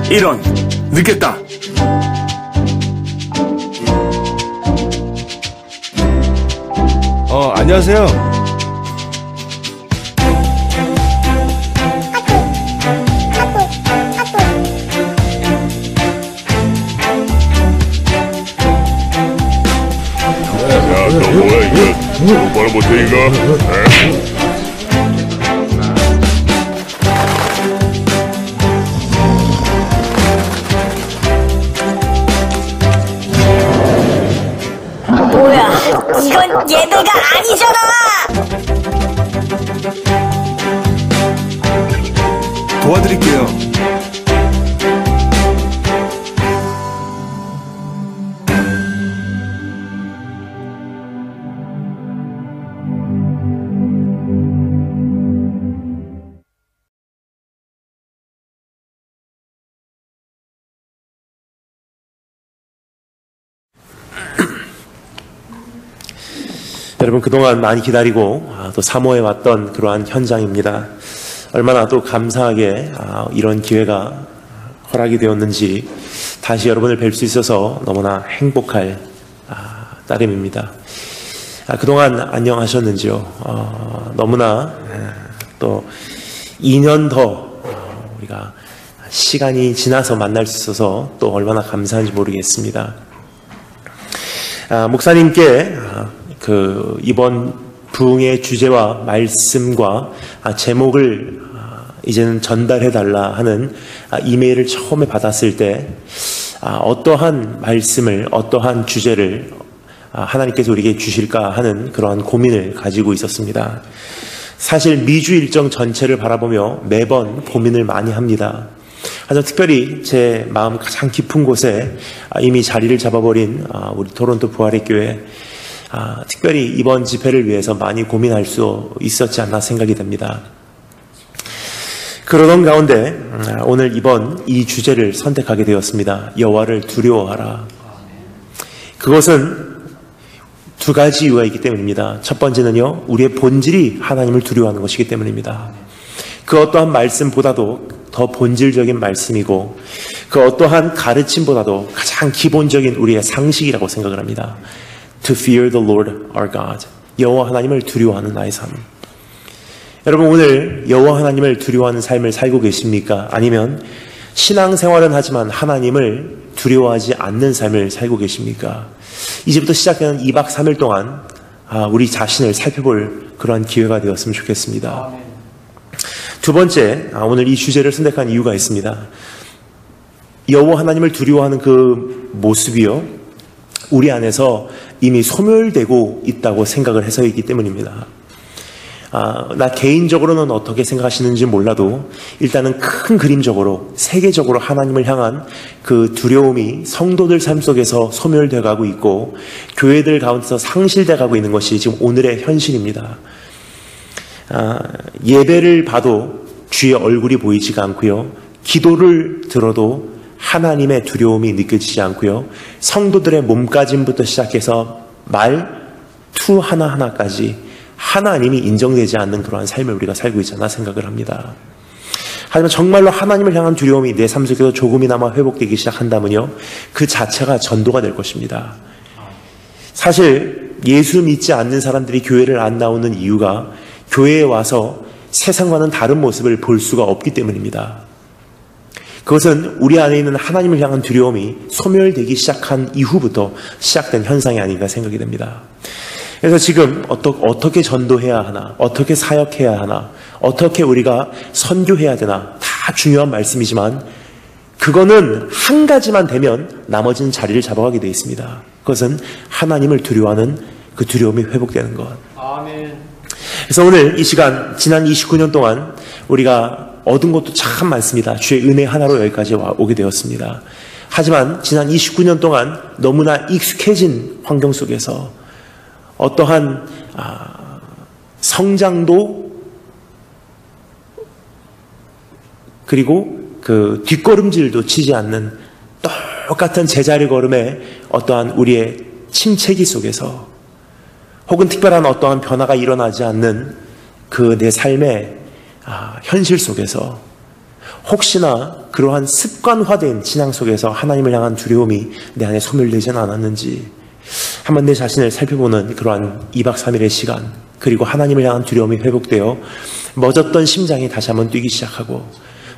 이런, 늦겠다. 안녕하세요. 야, 너 뭐야 이거? 똑바로 못해 이거? 뭐야, 이건 예배가 아니잖아! 도와드릴게요. 여러분, 그동안 많이 기다리고 또 사모해 왔던 그러한 현장입니다. 얼마나 또 감사하게 이런 기회가 허락이 되었는지 다시 여러분을 뵐 수 있어서 너무나 행복할 따름입니다. 그동안 안녕하셨는지요? 너무나 또 2년 더 우리가 시간이 지나서 만날 수 있어서 또 얼마나 감사한지 모르겠습니다. 목사님께 이번 부흥의 주제와 말씀과 제목을 이제는 전달해달라 하는 이메일을 처음에 받았을 때 어떠한 말씀을, 어떠한 주제를 하나님께서 우리에게 주실까 하는 그러한 고민을 가지고 있었습니다. 사실 미주 일정 전체를 바라보며 매번 고민을 많이 합니다. 하지만 특별히 제 마음 가장 깊은 곳에 이미 자리를 잡아버린 우리 토론토 부활의 교회, 특별히 이번 집회를 위해서 많이 고민할 수 있었지 않나 생각이 됩니다. 그러던 가운데 오늘 이번 이 주제를 선택하게 되었습니다. 여호와를 두려워하라. 그것은 두 가지 이유가 있기 때문입니다. 첫 번째는요, 우리의 본질이 하나님을 두려워하는 것이기 때문입니다. 그 어떠한 말씀보다도 더 본질적인 말씀이고, 그 어떠한 가르침보다도 가장 기본적인 우리의 상식이라고 생각을 합니다. To fear the Lord our God. 여호와 하나님을 두려워하는 나의 삶. 여러분, 오늘 여호와 하나님을 두려워하는 삶을 살고 계십니까? 아니면 신앙생활은 하지만 하나님을 두려워하지 않는 삶을 살고 계십니까? 이제부터 시작되는 2박 3일 동안 우리 자신을 살펴볼 그러한 기회가 되었으면 좋겠습니다. 두 번째, 오늘 이 주제를 선택한 이유가 있습니다. 여호와 하나님을 두려워하는 그 모습이요, 우리 안에서 이미 소멸되고 있다고 생각을 해서이기 때문입니다. 나 개인적으로는 어떻게 생각하시는지 몰라도 일단은 큰 그림적으로, 세계적으로 하나님을 향한 그 두려움이 성도들 삶 속에서 소멸되어 가고 있고, 교회들 가운데서 상실되어 가고 있는 것이 지금 오늘의 현실입니다. 예배를 봐도 주의 얼굴이 보이지가 않고요, 기도를 들어도 하나님의 두려움이 느껴지지 않고요, 성도들의 몸가짐부터 시작해서 말투 하나하나까지 하나님이 인정되지 않는 그러한 삶을 우리가 살고 있잖아 생각을 합니다. 하지만 정말로 하나님을 향한 두려움이 내 삶 속에서 조금이나마 회복되기 시작한다면요, 그 자체가 전도가 될 것입니다. 사실 예수 믿지 않는 사람들이 교회를 안 나오는 이유가 교회에 와서 세상과는 다른 모습을 볼 수가 없기 때문입니다. 그것은 우리 안에 있는 하나님을 향한 두려움이 소멸되기 시작한 이후부터 시작된 현상이 아닌가 생각이 됩니다. 그래서 지금 어떻게 전도해야 하나, 어떻게 사역해야 하나, 어떻게 우리가 선교해야 되나, 다 중요한 말씀이지만 그거는 한 가지만 되면 나머지는 자리를 잡아가게 되어 있습니다. 그것은 하나님을 두려워하는 그 두려움이 회복되는 것. 아멘. 그래서 오늘 이 시간, 지난 29년 동안 우리가 얻은 것도 참 많습니다. 주의 은혜 하나로 여기까지 오게 되었습니다. 하지만 지난 29년 동안 너무나 익숙해진 환경 속에서 어떠한 성장도, 그리고 그 뒷걸음질도 치지 않는 똑같은 제자리 걸음에 어떠한 우리의 침체기 속에서, 혹은 특별한 어떠한 변화가 일어나지 않는 그 내 삶의 현실 속에서, 혹시나 그러한 습관화된 신앙 속에서 하나님을 향한 두려움이 내 안에 소멸되지는 않았는지 한번 내 자신을 살펴보는 그러한 2박 3일의 시간, 그리고 하나님을 향한 두려움이 회복되어 멎었던 심장이 다시 한번 뛰기 시작하고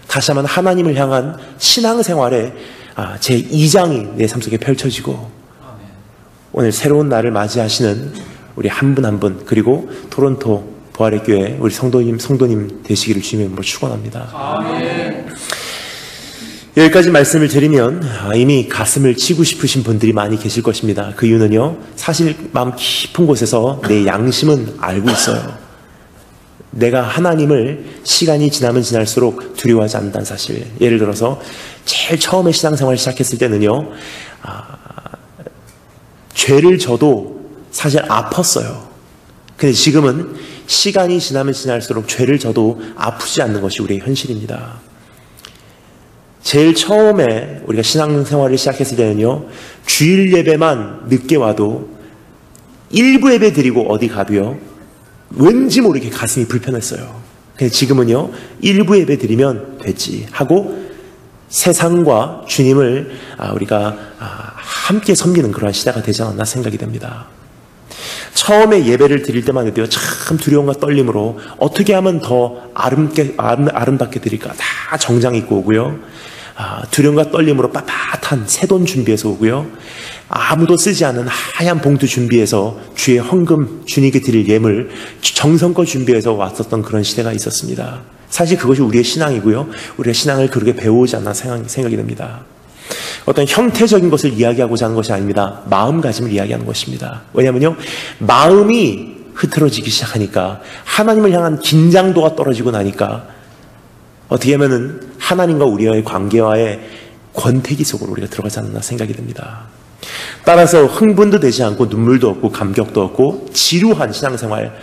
다시 한번 하나님을 향한 신앙생활의 제2장이 내 삶 속에 펼쳐지고 오늘 새로운 날을 맞이하시는 우리 한 분 한 분, 그리고 토론토 부활의 교회 우리 성도님 되시기를 주님의 이름으로 축원합니다. 아멘. 여기까지 말씀을 드리면 이미 가슴을 치고 싶으신 분들이 많이 계실 것입니다. 그 이유는요, 사실 마음 깊은 곳에서 내 양심은 알고 있어요. 내가 하나님을 시간이 지나면 지날수록 두려워하지 않는다는 사실. 예를 들어서 제일 처음에 신앙생활을 시작했을 때는요, 죄를 져도 사실 아팠어요. 근데 지금은 시간이 지나면 지날수록 죄를 져도 아프지 않는 것이 우리의 현실입니다. 제일 처음에 우리가 신앙생활을 시작했을 때는요, 주일 예배만 늦게 와도 일부 예배 드리고 어디 가도요, 왠지 모르게 가슴이 불편했어요. 근데 지금은요, 일부 예배 드리면 됐지 하고 세상과 주님을 우리가 함께 섬기는 그러한 시대가 되지 않았나 생각이 됩니다. 처음에 예배를 드릴 때만 해도요, 참 두려움과 떨림으로 어떻게 하면 더 아름답게 드릴까 다 정장 입고 오고요, 두려움과 떨림으로 빳빳한 새돈 준비해서 오고요, 아무도 쓰지 않은 하얀 봉투 준비해서 주의 헌금, 주님께 드릴 예물 정성껏 준비해서 왔었던 그런 시대가 있었습니다. 사실 그것이 우리의 신앙이고요, 우리가 신앙을 그렇게 배우지 않나 생각이 됩니다. 어떤 형태적인 것을 이야기하고자 하는 것이 아닙니다. 마음가짐을 이야기하는 것입니다. 왜냐하면요, 마음이 흐트러지기 시작하니까, 하나님을 향한 긴장도가 떨어지고 나니까 어떻게 하면은 하나님과 우리와의 관계와의 권태기 속으로 우리가 들어가지 않나 생각이 됩니다. 따라서 흥분도 되지 않고 눈물도 없고 감격도 없고 지루한 신앙생활,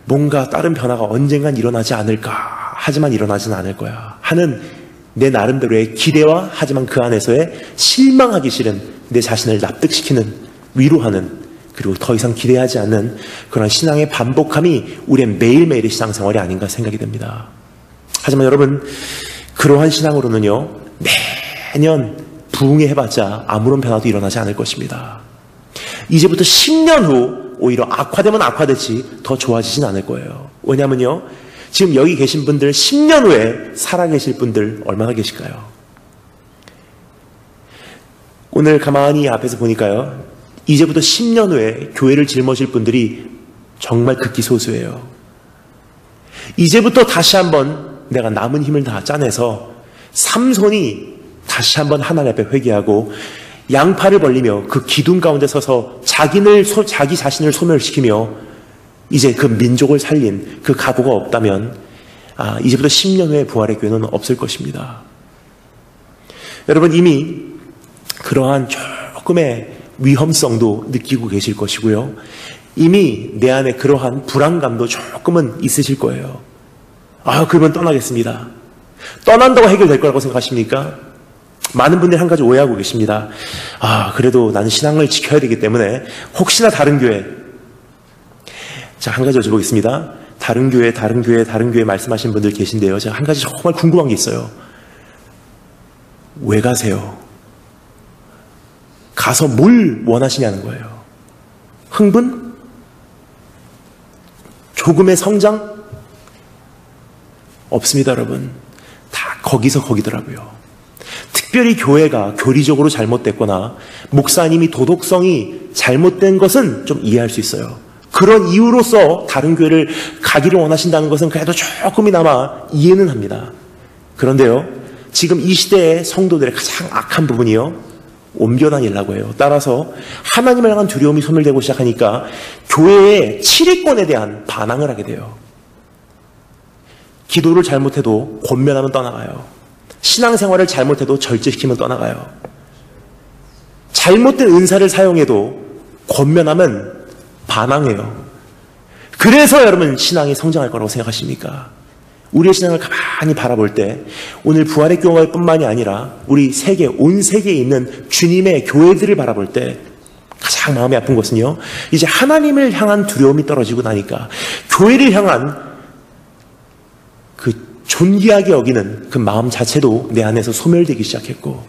뭔가 다른 변화가 언젠간 일어나지 않을까, 하지만 일어나지는 않을 거야 하는 내 나름대로의 기대와, 하지만 그 안에서의 실망하기 싫은 내 자신을 납득시키는, 위로하는, 그리고 더 이상 기대하지 않는 그런 신앙의 반복함이 우리의 매일매일의 신앙생활이 아닌가 생각이 됩니다. 하지만 여러분, 그러한 신앙으로는요, 매년 부흥해봤자 아무런 변화도 일어나지 않을 것입니다. 이제부터 10년 후 오히려 악화되면 악화됐지 더 좋아지진 않을 거예요. 왜냐하면요, 지금 여기 계신 분들 10년 후에 살아계실 분들 얼마나 계실까요? 오늘 가만히 앞에서 보니까요, 이제부터 10년 후에 교회를 짊어질 분들이 정말 극히 소수예요. 이제부터 다시 한번 내가 남은 힘을 다 짜내서 삼손이 다시 한번 하나님 앞에 회개하고 양팔을 벌리며 그 기둥 가운데 서서 자기 자신을 소멸시키며 이제 그 민족을 살린 그 각오가 없다면 이제부터 10년 후에 부활의 교회는 없을 것입니다. 여러분, 이미 그러한 조금의 위험성도 느끼고 계실 것이고요, 이미 내 안에 그러한 불안감도 조금은 있으실 거예요. 그러면 떠나겠습니다. 떠난다고 해결될 거라고 생각하십니까? 많은 분들이 한 가지 오해하고 계십니다. 그래도 나는 신앙을 지켜야 되기 때문에 혹시나 다른 교회, 자, 한 가지 여쭤보겠습니다. 다른 교회 말씀하신 분들 계신데요, 제가 한 가지 정말 궁금한 게 있어요. 왜 가세요? 가서 뭘 원하시냐는 거예요. 흥분? 조금의 성장? 없습니다, 여러분. 다 거기서 거기더라고요. 특별히 교회가 교리적으로 잘못됐거나 목사님이 도덕성이 잘못된 것은 좀 이해할 수 있어요. 그런 이유로서 다른 교회를 가기를 원하신다는 것은 그래도 조금이나마 이해는 합니다. 그런데요, 지금 이 시대의 성도들의 가장 악한 부분이요, 옮겨다니려고 해요. 따라서 하나님을 향한 두려움이 소멸되고 시작하니까 교회의 치리권에 대한 반항을 하게 돼요. 기도를 잘못해도 권면하면 떠나가요. 신앙생활을 잘못해도 절제시키면 떠나가요. 잘못된 은사를 사용해도 권면하면 반항해요. 그래서 여러분, 신앙이 성장할 거라고 생각하십니까? 우리의 신앙을 가만히 바라볼 때 오늘 부활의 교회뿐만이 아니라 우리 세계, 온 세계에 있는 주님의 교회들을 바라볼 때 가장 마음이 아픈 것은요, 이제 하나님을 향한 두려움이 떨어지고 나니까 교회를 향한 그 존귀하게 여기는 그 마음 자체도 내 안에서 소멸되기 시작했고,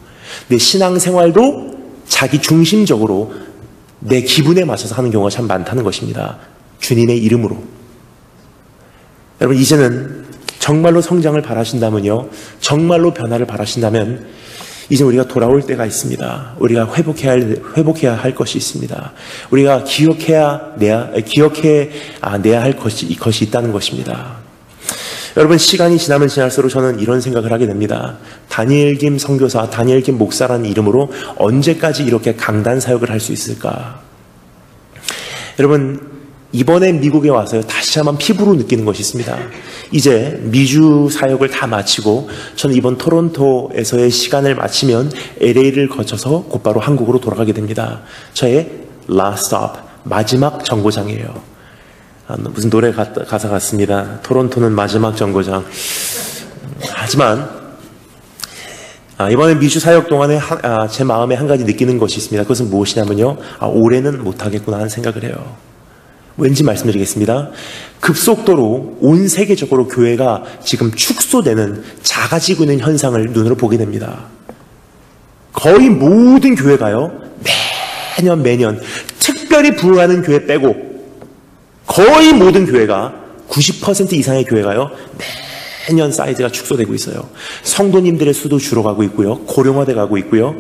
내 신앙생활도 자기 중심적으로 내 기분에 맞춰서 하는 경우가 참 많다는 것입니다. 주님의 이름으로. 여러분, 이제는 정말로 성장을 바라신다면요, 정말로 변화를 바라신다면 이제 우리가 돌아올 때가 있습니다. 우리가 회복해야 할 것이 있습니다. 우리가 기억해내야 할 것이 있다는 것입니다. 여러분, 시간이 지나면 지날수록 저는 이런 생각을 하게 됩니다. 다니엘 김 선교사, 다니엘 김 목사라는 이름으로 언제까지 이렇게 강단 사역을 할 수 있을까? 여러분, 이번에 미국에 와서 다시 한번 피부로 느끼는 것이 있습니다. 이제 미주 사역을 다 마치고 저는 이번 토론토에서의 시간을 마치면 LA를 거쳐서 곧바로 한국으로 돌아가게 됩니다. 저의 last stop, 마지막 정거장이에요. 무슨 노래 가사 같습니다. 토론토는 마지막 정거장. 하지만 이번에 미주 사역 동안에 제 마음에 한 가지 느끼는 것이 있습니다. 그것은 무엇이냐면요, 올해는 못하겠구나 하는 생각을 해요. 왠지 말씀드리겠습니다. 급속도로 온 세계적으로 교회가 지금 축소되는, 작아지고 있는 현상을 눈으로 보게 됩니다. 거의 모든 교회가요, 매년 특별히 부흥하는 교회 빼고 거의 모든 교회가 90% 이상의 교회가요, 매년 사이즈가 축소되고 있어요. 성도님들의 수도 줄어가고 있고요, 고령화돼 가고 있고요,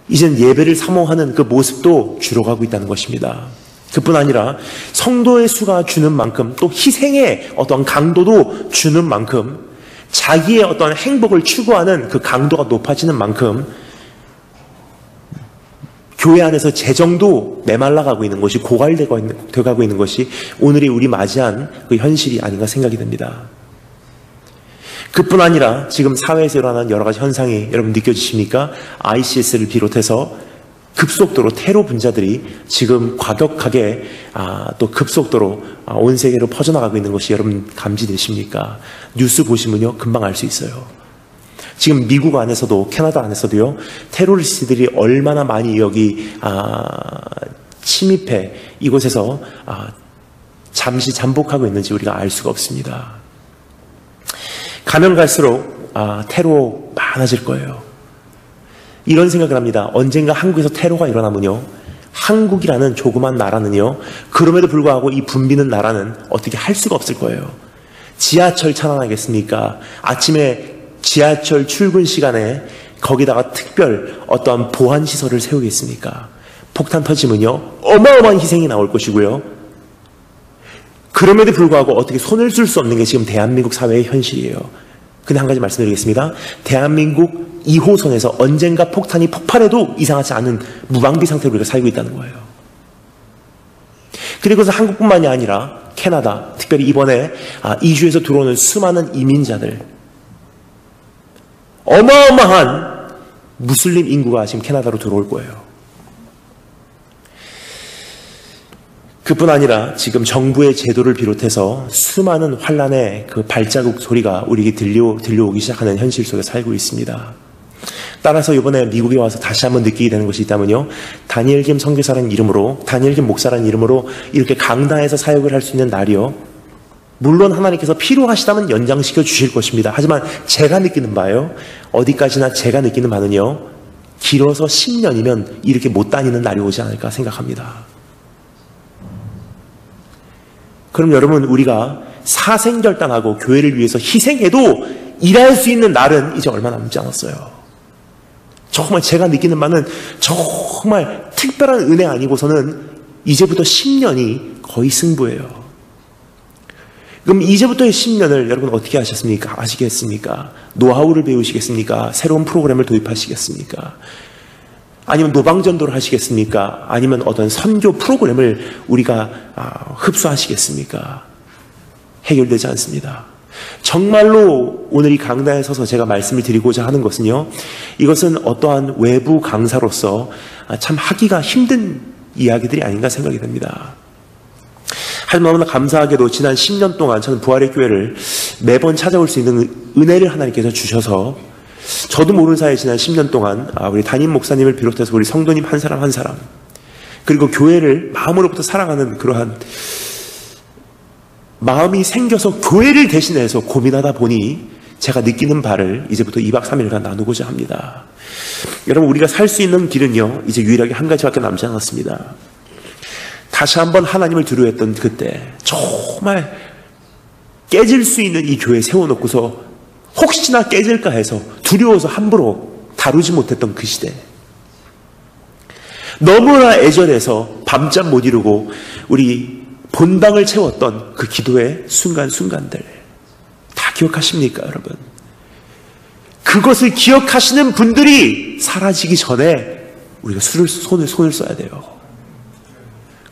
이젠 예배를 사모하는 그 모습도 줄어가고 있다는 것입니다. 그뿐 아니라 성도의 수가 주는 만큼, 또 희생의 어떤 강도도 주는 만큼, 자기의 어떤 행복을 추구하는 그 강도가 높아지는 만큼 교회 안에서 재정도 메말라가고 있는 것이, 고갈되어가고 있는 것이 오늘이 우리 맞이한 그 현실이 아닌가 생각이 듭니다. 그뿐 아니라 지금 사회에서 일어나는 여러 가지 현상이 여러분 느껴지십니까? ISIS를 비롯해서 급속도로 테러 분자들이 지금 과격하게 또 급속도로 온 세계로 퍼져나가고 있는 것이 여러분 감지되십니까? 뉴스 보시면요, 금방 알 수 있어요. 지금 미국 안에서도, 캐나다 안에서도요, 테러리스트들이 얼마나 많이 여기 침입해 이곳에서 잠시 잠복하고 있는지 우리가 알 수가 없습니다. 가면 갈수록 테러 많아질 거예요. 이런 생각을 합니다. 언젠가 한국에서 테러가 일어나면요, 한국이라는 조그만 나라는요, 그럼에도 불구하고 이 붐비는 나라는 어떻게 할 수가 없을 거예요. 지하철 차단하겠습니까? 아침에 지하철 출근 시간에 거기다가 특별 어떠한 보안시설을 세우겠습니까? 폭탄 터지면요, 어마어마한 희생이 나올 것이고요. 그럼에도 불구하고 어떻게 손을 쓸 수 없는 게 지금 대한민국 사회의 현실이에요. 근데 한 가지 말씀드리겠습니다. 대한민국 2호선에서 언젠가 폭탄이 폭발해도 이상하지 않은 무방비 상태로 우리가 살고 있다는 거예요. 그리고서 한국뿐만이 아니라 캐나다, 특별히 이번에 이주에서 들어오는 수많은 이민자들, 어마어마한 무슬림 인구가 지금 캐나다로 들어올 거예요. 그뿐 아니라 지금 정부의 제도를 비롯해서 수많은 환란의 그 발자국 소리가 우리에게 들려오기 시작하는 현실 속에 살고 있습니다. 따라서 이번에 미국에 와서 다시 한번 느끼게 되는 것이 있다면요, 다니엘 김 선교사라는 이름으로, 다니엘 김 목사라는 이름으로 이렇게 강단에서 사역을 할 수 있는 날이요, 물론 하나님께서 필요하시다면 연장시켜 주실 것입니다. 하지만 제가 느끼는 바요, 어디까지나 제가 느끼는 바는요, 길어서 10년이면 이렇게 못 다니는 날이 오지 않을까 생각합니다. 그럼 여러분, 우리가 사생결단하고 교회를 위해서 희생해도 일할 수 있는 날은 이제 얼마 남지 않았어요. 정말 제가 느끼는 바는 정말 특별한 은혜 아니고서는 이제부터 10년이 거의 승부예요. 그럼 이제부터의 10년을 여러분 어떻게 아시겠습니까? 노하우를 배우시겠습니까? 새로운 프로그램을 도입하시겠습니까? 아니면 노방전도를 하시겠습니까? 아니면 어떤 선교 프로그램을 우리가 흡수하시겠습니까? 해결되지 않습니다. 정말로 오늘 이 강단에 서서 제가 말씀을 드리고자 하는 것은요, 이것은 어떠한 외부 강사로서 참 하기가 힘든 이야기들이 아닌가 생각이 됩니다. 하지만 너무나 감사하게도 지난 10년 동안 저는 부활의 교회를 매번 찾아올 수 있는 은혜를 하나님께서 주셔서, 저도 모르는 사이에 지난 10년 동안 우리 담임 목사님을 비롯해서 우리 성도님 한 사람 한 사람, 그리고 교회를 마음으로부터 사랑하는 그러한 마음이 생겨서 교회를 대신해서 고민하다 보니 제가 느끼는 바를 이제부터 2박 3일간 나누고자 합니다. 여러분, 우리가 살 수 있는 길은요, 이제 유일하게 한 가지밖에 남지 않았습니다. 다시 한번 하나님을 두려워했던 그때, 정말 깨질 수 있는 이 교회 세워놓고서 혹시나 깨질까 해서 두려워서 함부로 다루지 못했던 그 시대, 너무나 애절해서 밤잠 못 이루고 우리 본당을 채웠던 그 기도의 순간순간들 다 기억하십니까, 여러분? 그것을 기억하시는 분들이 사라지기 전에 우리가 손을 써야 돼요.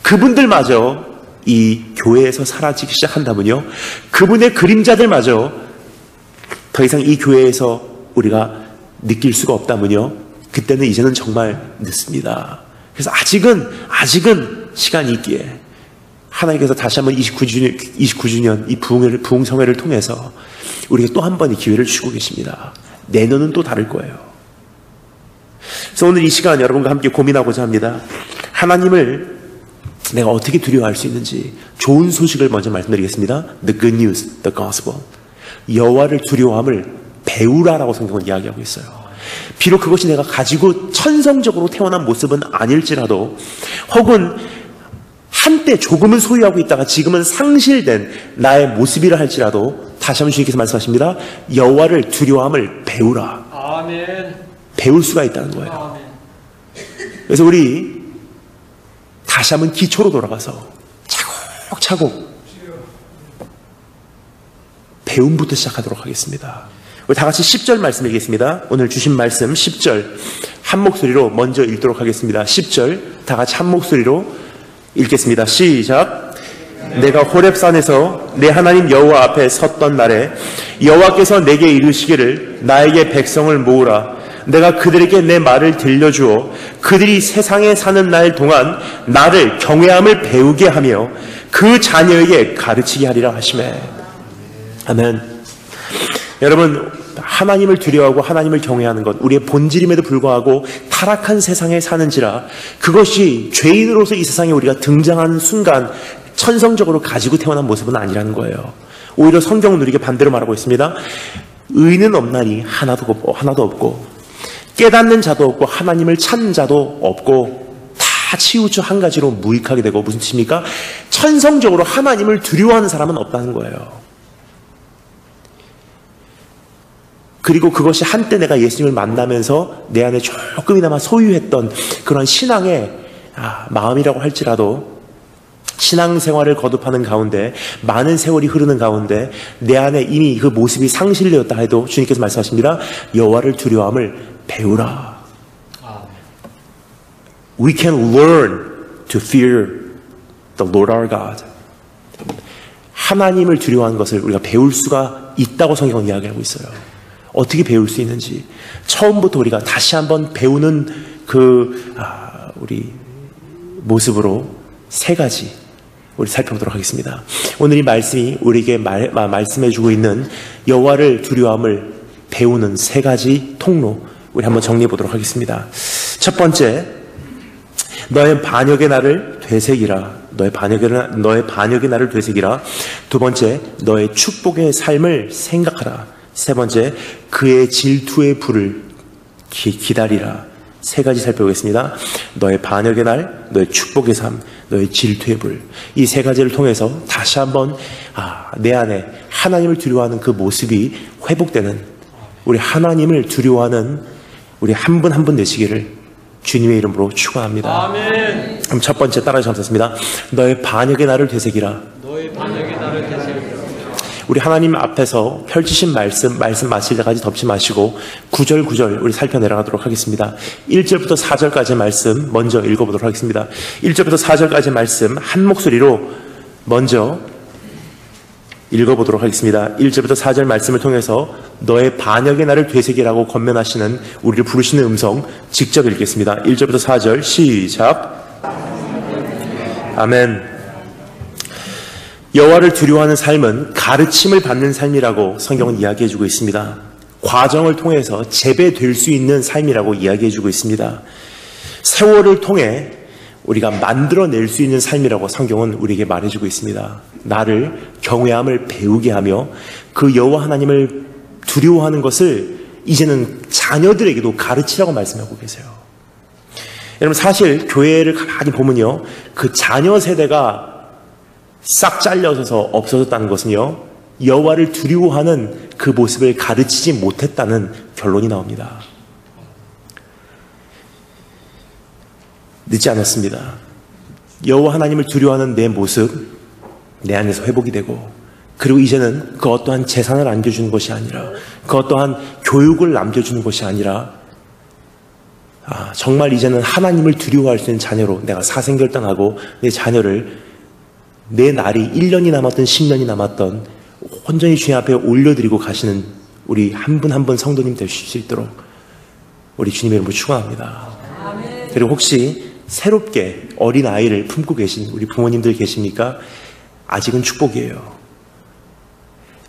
그분들마저 이 교회에서 사라지기 시작한다면요, 그분의 그림자들마저 더 이상 이 교회에서 우리가 느낄 수가 없다면요, 그때는 이제는 정말 늦습니다. 그래서 아직은 시간이 있기에 하나님께서 다시 한번 29주년 이 부흥성회를 통해서 우리에게 또 한 번의 기회를 주고 계십니다. 내년은 또 다를 거예요. 그래서 오늘 이 시간 여러분과 함께 고민하고자 합니다. 하나님을 내가 어떻게 두려워할 수 있는지 좋은 소식을 먼저 말씀드리겠습니다. The good news, the gospel. 여호와를 두려워함을 배우라라고 성경은 이야기하고 있어요. 비록 그것이 내가 가지고 천성적으로 태어난 모습은 아닐지라도, 혹은 한때 조금은 소유하고 있다가 지금은 상실된 나의 모습이라 할지라도, 다시 한번 주님께서 말씀하십니다. 여호와를 두려워함을 배우라. 아멘. 배울 수가 있다는 거예요. 아멘. 그래서 우리 다시 한번 기초로 돌아가서 차곡차곡 배움부터 시작하도록 하겠습니다. 우리 다 같이 10절 말씀 읽겠습니다. 오늘 주신 말씀 10절 한 목소리로 먼저 읽도록 하겠습니다. 10절 다 같이 한 목소리로 읽겠습니다. 시작. 내가 호렙산에서 내 하나님 여호와 앞에 섰던 날에 여호와께서 내게 이르시기를 나에게 백성을 모으라. 내가 그들에게 내 말을 들려주어 그들이 세상에 사는 날 동안 나를 경외함을 배우게 하며 그 자녀에게 가르치게 하리라 하시매. 아멘. 여러분, 하나님을 두려워하고 하나님을 경외하는 것, 우리의 본질임에도 불구하고 타락한 세상에 사는지라 그것이 죄인으로서 이 세상에 우리가 등장하는 순간 천성적으로 가지고 태어난 모습은 아니라는 거예요. 오히려 성경은 우리에게 반대로 말하고 있습니다. 의는 없나니 하나도 없고 깨닫는 자도 없고 하나님을 찾는 자도 없고 다 치우쳐 한 가지로 무익하게 되고, 무슨 뜻입니까? 천성적으로 하나님을 두려워하는 사람은 없다는 거예요. 그리고 그것이 한때 내가 예수님을 만나면서 내 안에 조금이나마 소유했던 그런 신앙의 마음이라고 할지라도, 신앙생활을 거듭하는 가운데 많은 세월이 흐르는 가운데 내 안에 이미 그 모습이 상실되었다 해도 주님께서 말씀하십니다. 여호와를 두려워함을 배우라. We can learn to fear the Lord our God. 하나님을 두려워하는 것을 우리가 배울 수가 있다고 성경은 이야기하고 있어요. 어떻게 배울 수 있는지 처음부터 우리가 다시 한번 배우는 우리 모습으로 세 가지 우리 살펴보도록 하겠습니다. 오늘 이 말씀이 우리에게 말씀해주고 있는 여호와를 두려워함을 배우는 세 가지 통로, 우리 한번 정리해 보도록 하겠습니다. 첫 번째, 너의 반역의 날을 되새기라. 너의 반역의 날을 되새기라. 두 번째, 너의 축복의 삶을 생각하라. 세 번째, 그의 질투의 불을 기다리라. 세 가지 살펴보겠습니다. 너의 반역의 날, 너의 축복의 삶, 너의 질투의 불. 이 세 가지를 통해서 다시 한번 내 안에 하나님을 두려워하는 그 모습이 회복되는, 우리 하나님을 두려워하는 우리 한 분 한 분 되시기를 주님의 이름으로 축원합니다. 아멘. 그럼 첫 번째 따라서 하겠습니다. 너의 반역의 날을 되새기라. 너의 반역의 날을 되새기라. 우리 하나님 앞에서 펼치신 말씀 마칠 때까지 덮지 마시고 구절 우리 살펴 내려가도록 하겠습니다. 1절부터 4절까지의 말씀 먼저 읽어보도록 하겠습니다. 1절부터 4절까지의 말씀 한 목소리로 먼저 읽어보도록 하겠습니다. 1절부터 4절 말씀을 통해서 너의 반역의 날을 되새기라고 권면하시는, 우리를 부르시는 음성 직접 읽겠습니다. 1절부터 4절 시작. 아멘. 여호와를 두려워하는 삶은 가르침을 받는 삶이라고 성경은 이야기해주고 있습니다. 과정을 통해서 재배될 수 있는 삶이라고 이야기해주고 있습니다. 세월을 통해 우리가 만들어낼 수 있는 삶이라고 성경은 우리에게 말해주고 있습니다. 나를 경외함을 배우게 하며 그 여호와 하나님을 두려워하는 것을 이제는 자녀들에게도 가르치라고 말씀하고 계세요. 여러분, 사실 교회를 가만히 보면요, 그 자녀 세대가 싹 잘려서 없어졌다는 것은요, 여호와를 두려워하는 그 모습을 가르치지 못했다는 결론이 나옵니다. 늦지 않았습니다. 여호와 하나님을 두려워하는 내 모습, 내 안에서 회복이 되고, 그리고 이제는 그 어떠한 재산을 안겨주는 것이 아니라, 그 어떠한 교육을 남겨주는 것이 아니라, 정말 이제는 하나님을 두려워할 수 있는 자녀로 내가 사생결단하고 내 자녀를 내 날이 1년이 남았던 10년이 남았던 온전히 주님 앞에 올려드리고 가시는 우리 한 분 한 분 성도님 되실 수 있도록 우리 주님의 이름으로 축원합니다. 그리고 혹시 새롭게 어린 아이를 품고 계신 우리 부모님들 계십니까? 아직은 축복이에요.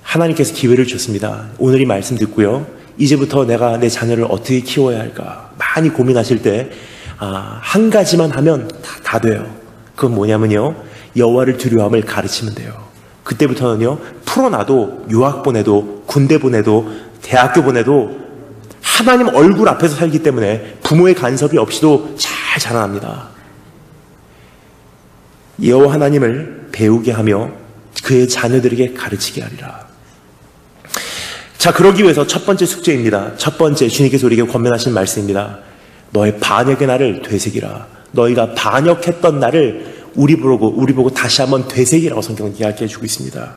하나님께서 기회를 줬습니다. 오늘 이 말씀 듣고요, 이제부터 내가 내 자녀를 어떻게 키워야 할까 많이 고민하실 때 한 가지만 하면 다 돼요. 그건 뭐냐면요, 여호와를 두려워함을 가르치면 돼요. 그때부터는요, 풀어놔도, 유학 보내도, 군대 보내도, 대학교 보내도 하나님 얼굴 앞에서 살기 때문에 부모의 간섭이 없이도 잘 자라납니다. 여호와 하나님을 배우게 하며 그의 자녀들에게 가르치게 하리라. 자, 그러기 위해서 첫 번째 숙제입니다. 첫 번째, 주님께서 우리에게 권면하신 말씀입니다. 너의 반역의 날을 되새기라. 너희가 반역했던 날을 우리 보고 다시 한번 되새기라고 성경은 이야기해 주고 있습니다.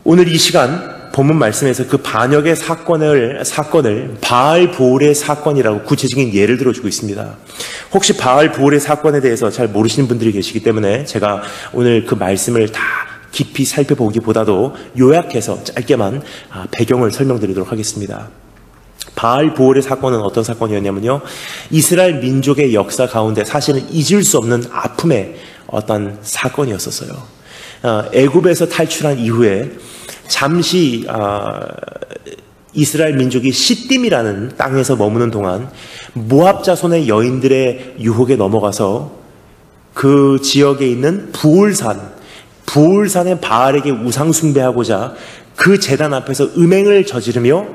오늘 이 시간 본문 말씀에서 그 반역의 사건을 바알 보울의 사건이라고 구체적인 예를 들어주고 있습니다. 혹시 바알 보울의 사건에 대해서 잘 모르시는 분들이 계시기 때문에 제가 오늘 그 말씀을 다 깊이 살펴보기보다도 요약해서 짧게만 배경을 설명드리도록 하겠습니다. 바알 보울의 사건은 어떤 사건이었냐면요, 이스라엘 민족의 역사 가운데 사실은 잊을 수 없는 아픔의 어떤 사건이었었어요. 애굽에서 탈출한 이후에 잠시 이스라엘 민족이 시딤이라는 땅에서 머무는 동안 모압 자손의 여인들의 유혹에 넘어가서 그 지역에 있는 부올산의 바알에게 우상 숭배하고자 그 제단 앞에서 음행을 저지르며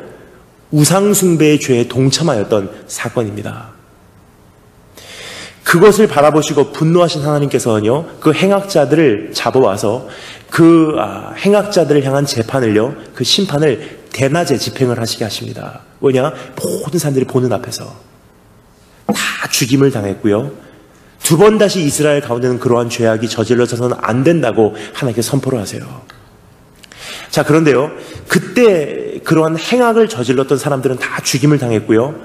우상 숭배의 죄에 동참하였던 사건입니다. 그것을 바라보시고 분노하신 하나님께서는요, 그 행악자들을 잡아와서 그 행악자들을 향한 재판을요, 그 심판을 대낮에 집행을 하시게 하십니다. 왜냐? 모든 사람들이 보는 앞에서 다 죽임을 당했고요, 두 번 다시 이스라엘 가운데는 그러한 죄악이 저질러져서는 안 된다고 하나님께서 선포를 하세요. 자, 그런데요, 그때 그러한 행악을 저질렀던 사람들은 다 죽임을 당했고요,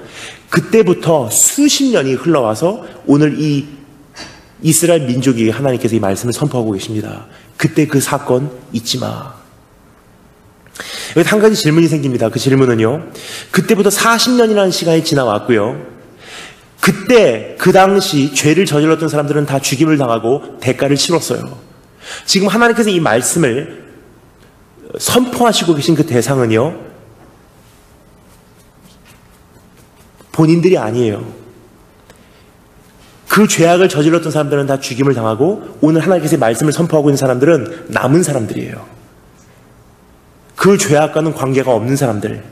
그때부터 수십 년이 흘러와서 오늘 이 이스라엘 민족이 하나님께서 이 말씀을 선포하고 계십니다. 그때 그 사건 잊지 마. 여기 한 가지 질문이 생깁니다. 그 질문은요, 그때부터 40년이라는 시간이 지나왔고요, 그때 그 당시 죄를 저질렀던 사람들은 다 죽임을 당하고 대가를 치렀어요. 지금 하나님께서 이 말씀을 선포하시고 계신 그 대상은요, 본인들이 아니에요. 그 죄악을 저질렀던 사람들은 다 죽임을 당하고 오늘 하나님께서의 말씀을 선포하고 있는 사람들은 남은 사람들이에요. 그 죄악과는 관계가 없는 사람들,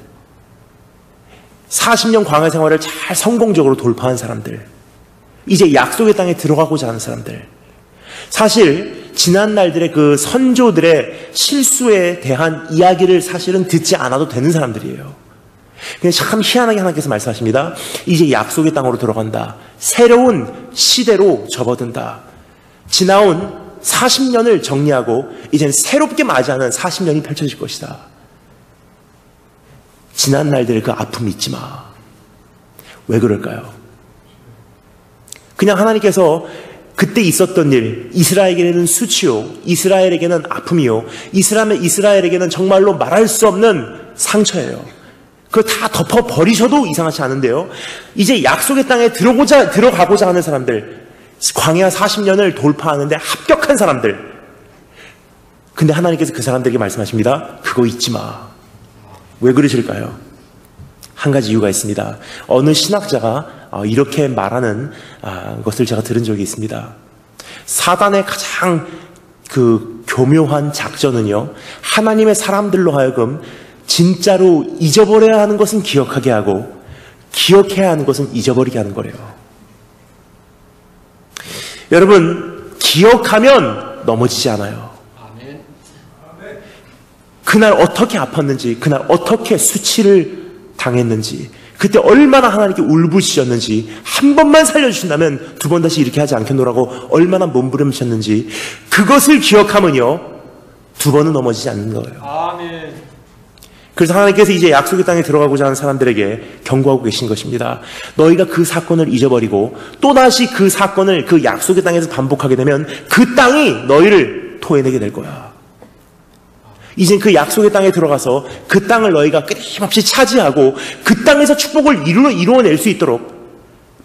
40년 광야 생활을 잘 성공적으로 돌파한 사람들, 이제 약속의 땅에 들어가고자 하는 사람들, 사실 지난 날들의 그 선조들의 실수에 대한 이야기를 사실은 듣지 않아도 되는 사람들이에요. 근데 참 희한하게 하나님께서 말씀하십니다. 이제 약속의 땅으로 들어간다. 새로운 시대로 접어든다. 지나온 40년을 정리하고 이젠 새롭게 맞이하는 40년이 펼쳐질 것이다. 지난 날들의 그 아픔 잊지 마. 왜 그럴까요? 그냥 하나님께서 그때 있었던 일, 이스라엘에게는 수치요, 이스라엘에게는 아픔이요, 이스라엘에게는 정말로 말할 수 없는 상처예요. 그걸 다 덮어버리셔도 이상하지 않은데요, 이제 약속의 땅에 들어가고자 하는 사람들, 광야 40년을 돌파하는데 합격한 사람들, 근데 하나님께서 그 사람들에게 말씀하십니다. 그거 잊지 마. 왜 그러실까요? 한 가지 이유가 있습니다. 어느 신학자가 이렇게 말하는 것을 제가 들은 적이 있습니다. 사단의 가장 그 교묘한 작전은요, 하나님의 사람들로 하여금 진짜로 잊어버려야 하는 것은 기억하게 하고 기억해야 하는 것은 잊어버리게 하는 거래요. 여러분, 기억하면 넘어지지 않아요. 아멘. 그날 어떻게 아팠는지, 그날 어떻게 수치를 당했는지, 그때 얼마나 하나님께 울부짖었는지, 한 번만 살려주신다면 두 번 다시 이렇게 하지 않겠노라고 얼마나 몸부림쳤는지, 그것을 기억하면요, 두 번은 넘어지지 않는 거예요. 아멘. 그래서 하나님께서 이제 약속의 땅에 들어가고자 하는 사람들에게 경고하고 계신 것입니다. 너희가 그 사건을 잊어버리고 또다시 그 사건을 그 약속의 땅에서 반복하게 되면 그 땅이 너희를 토해내게 될 거야. 이젠 그 약속의 땅에 들어가서 그 땅을 너희가 끊임없이 차지하고 그 땅에서 축복을 이루어낼 수 있도록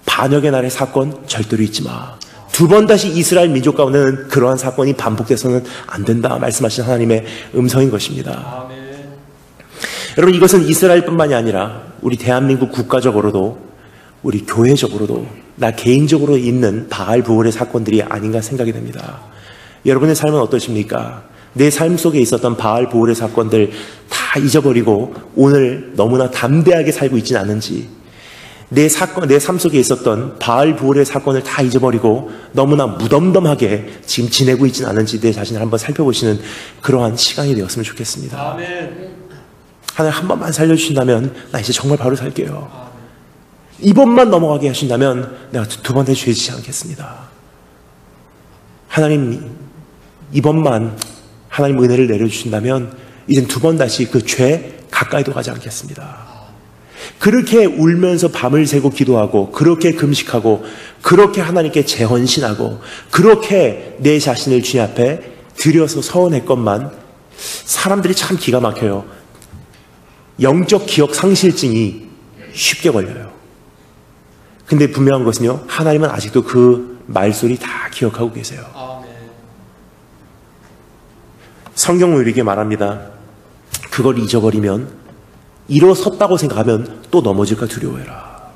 반역의 날의 사건 절대로 잊지 마. 두 번 다시 이스라엘 민족 가운데는 그러한 사건이 반복돼서는 안 된다 말씀하신 하나님의 음성인 것입니다. 아멘. 여러분, 이것은 이스라엘뿐만이 아니라 우리 대한민국 국가적으로도 우리 교회적으로도 나 개인적으로 있는 바알 부월의 사건들이 아닌가 생각이 됩니다. 여러분의 삶은 어떠십니까? 내 삶 속에 있었던 바알 부월의 사건들 다 잊어버리고 오늘 너무나 담대하게 살고 있지는 않은지, 내 삶 속에 있었던 바알 부월의 사건을 다 잊어버리고 너무나 무덤덤하게 지금 지내고 있지는 않은지 내 자신을 한번 살펴보시는 그러한 시간이 되었으면 좋겠습니다. 아멘. 하나님 한 번만 살려주신다면 나 이제 정말 바로 살게요. 이번만 넘어가게 하신다면 내가 두 번 다시 죄지지 않겠습니다. 하나님 이번만 하나님 은혜를 내려주신다면 이젠 두 번 다시 그 죄 가까이도 가지 않겠습니다. 그렇게 울면서 밤을 새고 기도하고 그렇게 금식하고 그렇게 하나님께 재헌신하고 그렇게 내 자신을 주님 앞에 들여서 서원했건만 사람들이 참 기가 막혀요. 영적 기억 상실증이 쉽게 걸려요. 근데 분명한 것은요, 하나님은 아직도 그 말소리 다 기억하고 계세요. 아멘. 성경은 이렇게 말합니다. 그걸 잊어버리면 일어섰다고 생각하면 또 넘어질까 두려워해라.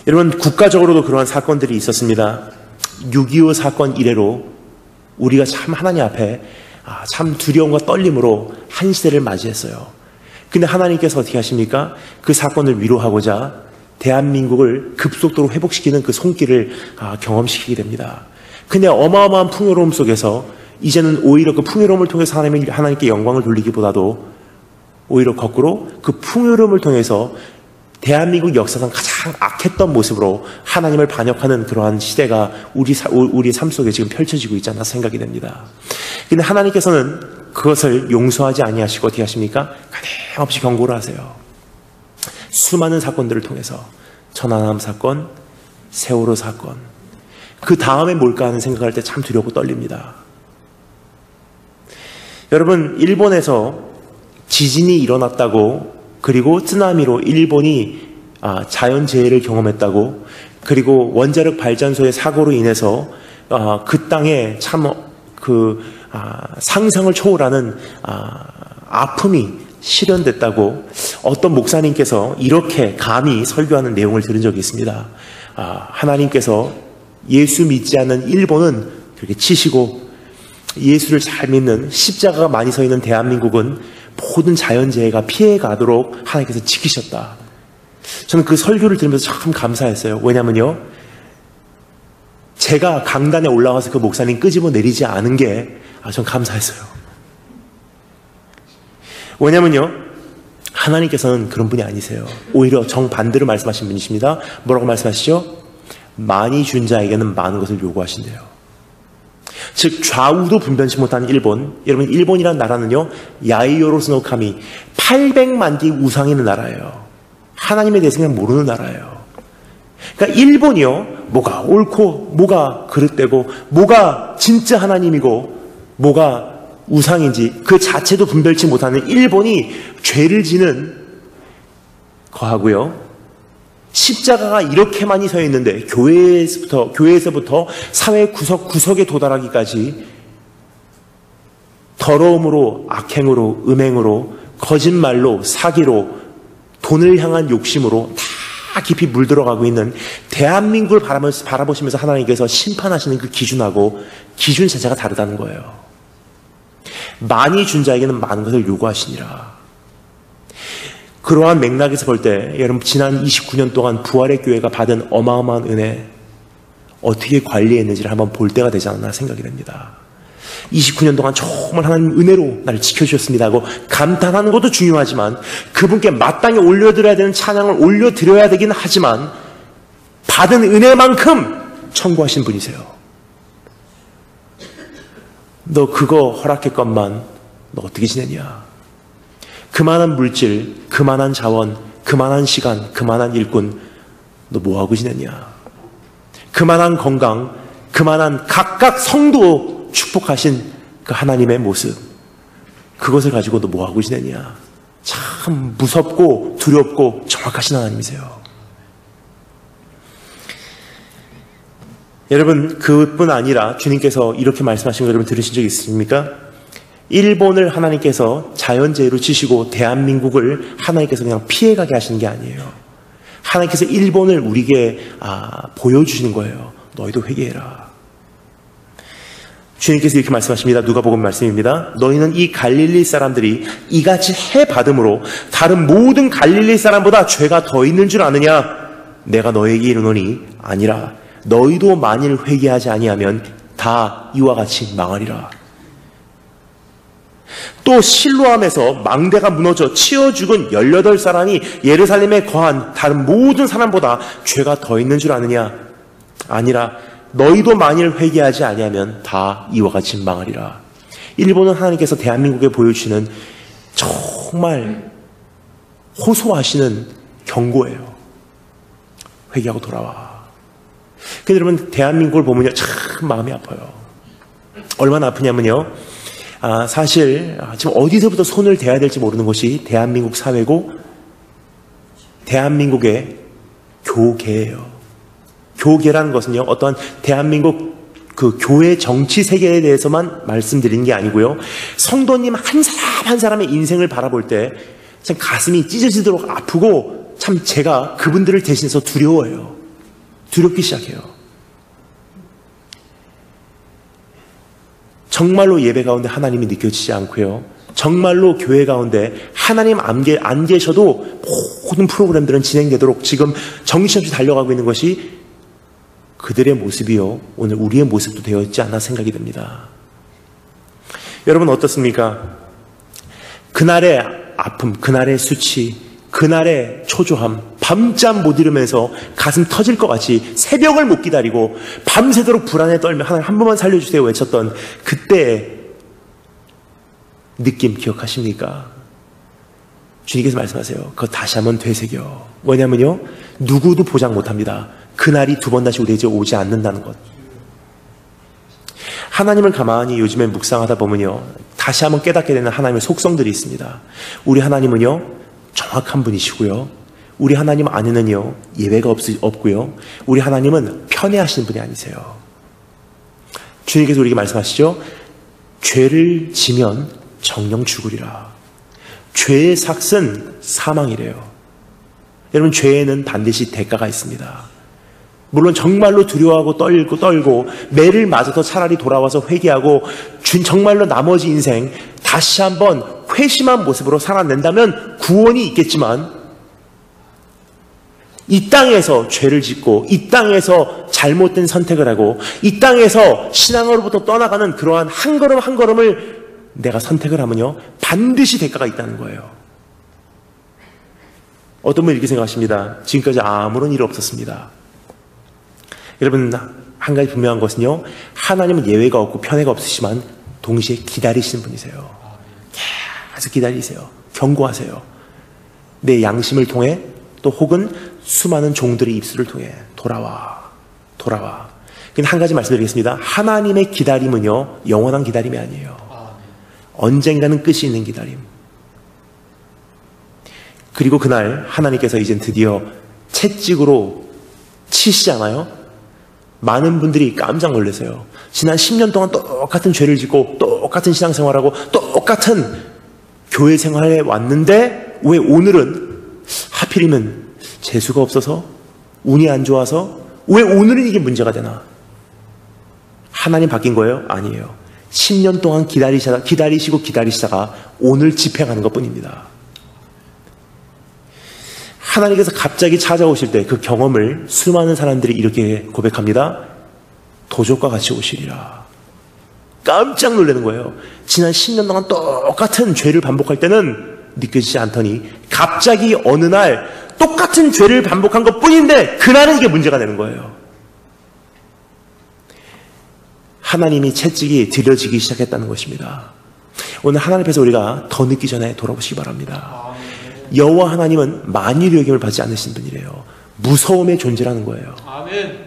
여러분, 국가적으로도 그러한 사건들이 있었습니다. 6.25 사건 이래로 우리가 참 하나님 앞에 참 두려움과 떨림으로 한 시대를 맞이했어요. 근데 하나님께서 어떻게 하십니까? 그 사건을 위로하고자 대한민국을 급속도로 회복시키는 그 손길을 경험시키게 됩니다. 근데 어마어마한 풍요로움 속에서 이제는 오히려 그 풍요로움을 통해서 하나님께 영광을 돌리기보다도 오히려 거꾸로 그 풍요로움을 통해서 대한민국 역사상 가장 악했던 모습으로 하나님을 반역하는 그러한 시대가 우리 삶 속에 지금 펼쳐지고 있지 않나 생각이 됩니다. 근데 하나님께서는 그것을 용서하지 아니하시고 어떻게 하십니까? 가감없이 경고를 하세요. 수많은 사건들을 통해서 천안함 사건, 세월호 사건, 그 다음에 뭘까 하는 생각할 때 참 두렵고 떨립니다. 여러분, 일본에서 지진이 일어났다고, 그리고 쓰나미로 일본이 자연재해를 경험했다고, 그리고 원자력 발전소의 사고로 인해서 그 땅에 참 상상을 초월하는 아픔이 실현됐다고 어떤 목사님께서 이렇게 감히 설교하는 내용을 들은 적이 있습니다. 하나님께서 예수 믿지 않는 일본은 그렇게 치시고 예수를 잘 믿는 십자가가 많이 서 있는 대한민국은 모든 자연재해가 피해가도록 하나님께서 지키셨다. 저는 그 설교를 들으면서 참 감사했어요. 왜냐면요, 제가 강단에 올라와서 그 목사님 끄집어 내리지 않은 게 전 감사했어요. 왜냐면요, 하나님께서는 그런 분이 아니세요. 오히려 정반대로 말씀하신 분이십니다. 뭐라고 말씀하시죠? 많이 준 자에게는 많은 것을 요구하신대요. 즉 좌우도 분변치 못하는 일본. 여러분, 일본이라는 나라는요, 야이요로스노 카미 800만 개의 우상이 있는 나라예요. 하나님에 대해서 그냥 모르는 나라예요. 그러니까 일본이요, 뭐가 옳고 뭐가 그릇되고 뭐가 진짜 하나님이고 뭐가 우상인지 그 자체도 분별치 못하는 일본이 죄를 지는 거하고요, 십자가가 이렇게 많이 서 있는데 교회에서부터 사회 구석구석에 도달하기까지 더러움으로, 악행으로, 음행으로, 거짓말로, 사기로, 돈을 향한 욕심으로 다 깊이 물들어가고 있는 대한민국을 바라보시면서 하나님께서 심판하시는 그 기준하고 기준 자체가 다르다는 거예요. 많이 준 자에게는 많은 것을 요구하시니라. 그러한 맥락에서 볼 때 여러분 지난 29년 동안 부활의 교회가 받은 어마어마한 은혜 어떻게 관리했는지를 한번 볼 때가 되지 않나 생각이 됩니다. 29년 동안 정말 하나님 은혜로 나를 지켜주셨습니다 하고 감탄하는 것도 중요하지만 그분께 마땅히 올려드려야 되는 찬양을 올려드려야 되긴 하지만 받은 은혜만큼 청구하신 분이세요. 너 그거 허락했건만 너 어떻게 지내냐? 그만한 물질, 그만한 자원, 그만한 시간, 그만한 일꾼 너 뭐하고 지냈냐? 그만한 건강, 그만한 각각 성도 축복하신 그 하나님의 모습 그것을 가지고 너 뭐하고 지냈냐? 참 무섭고 두렵고 정확하신 하나님이세요. 여러분 그뿐 아니라 주님께서 이렇게 말씀하신 거 여러분 들으신 적 있습니까? 일본을 하나님께서 자연재해로 치시고 대한민국을 하나님께서 그냥 피해가게 하시는 게 아니에요. 하나님께서 일본을 우리에게 보여주시는 거예요. 너희도 회개해라. 주님께서 이렇게 말씀하십니다. 누가복음 말씀입니다. 너희는 이 갈릴리 사람들이 이같이 해받음으로 다른 모든 갈릴리 사람보다 죄가 더 있는 줄 아느냐? 내가 너에게 이르노니 아니라 너희도 만일 회개하지 아니하면 다 이와 같이 망하리라. 또 실로암에서 망대가 무너져 치어 죽은 18사람이 예루살렘에 거한 다른 모든 사람보다 죄가 더 있는 줄 아느냐? 아니라 너희도 만일 회개하지 아니하면 다 이와 같이 망하리라. 일본은 하나님께서 대한민국에 보여주시는 정말 호소하시는 경고예요. 회개하고 돌아와. 근데 여러분 대한민국을 보면요 참 마음이 아파요. 얼마나 아프냐면요 사실 지금 어디서부터 손을 대야 될지 모르는 것이 대한민국 사회고 대한민국의 교계예요. 교계라는 것은요 어떠한 대한민국 그 교회 정치 세계에 대해서만 말씀드리는 게 아니고요 성도님 한 사람 한 사람의 인생을 바라볼 때 참 가슴이 찢어지도록 아프고 참 제가 그분들을 대신해서 두려워해요. 두렵기 시작해요. 정말로 예배 가운데 하나님이 느껴지지 않고요 정말로 교회 가운데 하나님 안 계셔도 모든 프로그램들은 진행되도록 지금 정신없이 달려가고 있는 것이 그들의 모습이요 오늘 우리의 모습도 되어 있지 않나 생각이 듭니다. 여러분 어떻습니까? 그날의 아픔, 그날의 수치, 그날의 초조함, 밤잠 못 이루면서 가슴 터질 것 같이 새벽을 못 기다리고 밤새도록 불안에 떨며 하나님 한 번만 살려주세요 외쳤던 그때의 느낌 기억하십니까? 주님께서 말씀하세요. 그거 다시 한번 되새겨. 왜냐면요 누구도 보장 못합니다. 그날이 두 번 다시 우리에게 오지 않는다는 것. 하나님을 가만히 요즘에 묵상하다 보면요 다시 한번 깨닫게 되는 하나님의 속성들이 있습니다. 우리 하나님은요 정확한 분이시고요 우리 하나님 안에는요 예외가 없고요 우리 하나님은 편애하시는 분이 아니세요. 주님께서 우리에게 말씀하시죠. 죄를 지면 정령 죽으리라. 죄의 삭은 사망이래요. 여러분 죄에는 반드시 대가가 있습니다. 물론 정말로 두려워하고 떨고 매를 맞아서 차라리 돌아와서 회개하고 정말로 나머지 인생 다시 한번 회심한 모습으로 살아낸다면 구원이 있겠지만 이 땅에서 죄를 짓고 이 땅에서 잘못된 선택을 하고 이 땅에서 신앙으로부터 떠나가는 그러한 한 걸음 한 걸음을 내가 선택을 하면요 반드시 대가가 있다는 거예요. 어떤 분이 이렇게 생각하십니다. 지금까지 아무런 일 없었습니다. 여러분 한 가지 분명한 것은요 하나님은 예외가 없고 편애가 없으시지만 동시에 기다리시는 분이세요. 계속 기다리세요. 경고하세요. 내 양심을 통해 또 혹은 수많은 종들의 입술을 통해 돌아와. 근데 한 가지 말씀드리겠습니다. 하나님의 기다림은요 영원한 기다림이 아니에요. 언젠가는 끝이 있는 기다림. 그리고 그날 하나님께서 이젠 드디어 채찍으로 치시잖아요. 많은 분들이 깜짝 놀라세요. 지난 10년 동안 똑같은 죄를 짓고 똑같은 신앙생활하고 똑같은 교회 생활에 왔는데 왜 오늘은 하필이면 재수가 없어서 운이 안 좋아서 왜 오늘은 이게 문제가 되나? 하나님 바뀐 거예요? 아니에요. 10년 동안 기다리시다가 오늘 집행하는 것뿐입니다. 하나님께서 갑자기 찾아오실 때 그 경험을 수많은 사람들이 이렇게 고백합니다. 도적과 같이 오시리라. 깜짝 놀라는 거예요. 지난 10년 동안 똑같은 죄를 반복할 때는 느껴지지 않더니 갑자기 어느 날 똑같은 죄를 반복한 것뿐인데 그날은 이게 문제가 되는 거예요. 하나님이 채찍이 들여지기 시작했다는 것입니다. 오늘 하나님 앞에서 우리가 더 늦기 전에 돌아보시기 바랍니다. 여호와 하나님은 만유의 여김을 받지 않으신 분이래요. 무서움의 존재라는 거예요. 아멘.